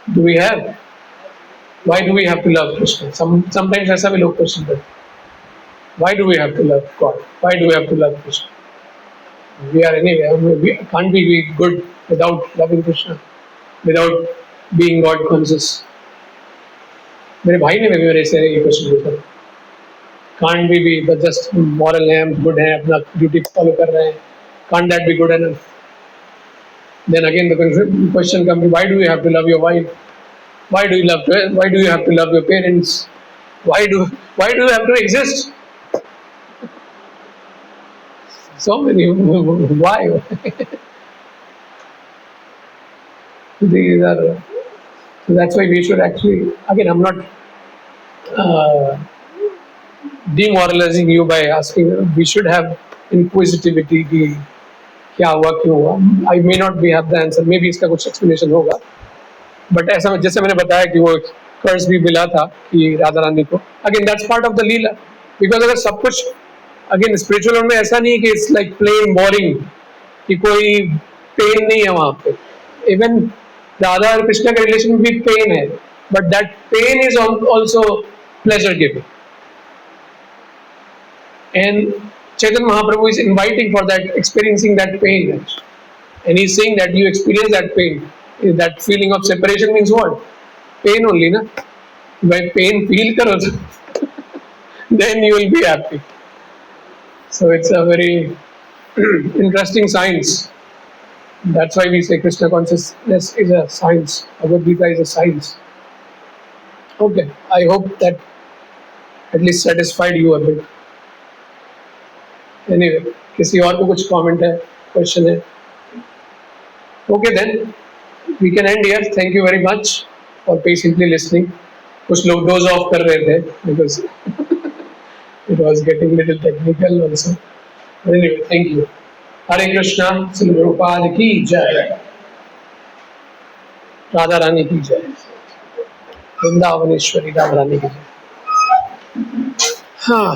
Speaker 1: Do we have? Why do we have to love Krishna? Sometimes ऐसा भी लोग question करते हैं, why do we have to love God? Why do we have to love Krishna? We are anyway, can't we be good without loving Krishna, without being God conscious? मेरे भाई ने भी मेरे से ये क्वेश्चन पूछा, can't we be just moral हैं, good हैं, अपना ड्यूटी फॉलो कर रहे हैं, can't that be good enough? Then again the question comes, why do you have to love your wife? Why do you have to love your parents? Why do you have to exist? So many why? These are, so that's why we should actually, again I'm not demoralizing you by asking, we should have inquisitivity कि क्या हुआ क्यों हुआ। I may not be have the answer, maybe इसका कुछ explanation होगा, but ऐसा जैसे मैंने बताया कि वो कर्ज भी मिला था कि राधा रानी को, again that's part of the Leela. Because अगर सब कुछ अगेन स्पिरिचुअल में ऐसा नहीं है कि इट्स लाइक प्लेन बोरिंग, कि कोई पेन नहीं है वहां पे। इवन राधा और कृष्ण का रिलेशन में भी पेन है, but that pain is also pleasure giving. And Chaitanya Mahaprabhu is inviting for that, experiencing that pain, and he's saying that you experience that pain. That feeling of separation means what? Pain only, na? When pain feel karo, then you will be happy. So it's a very interesting science. That's why we say Krishna consciousness is a science. Bhagavad Gita is a science. Okay, I hope that at least satisfied you a bit. Anyway, किसी और को कुछ comment है, question है? Okay then, we can end here. Thank you very much for patiently listening. कुछ लोग doze off कर रहे थे because it was getting little technical also. But anyway, thank you. हरे कृष्णा, श्री प्रभुपाद की जय, राधा रानी की जय, वृंदावनेश्वरी राधा रानी की जय। हाँ।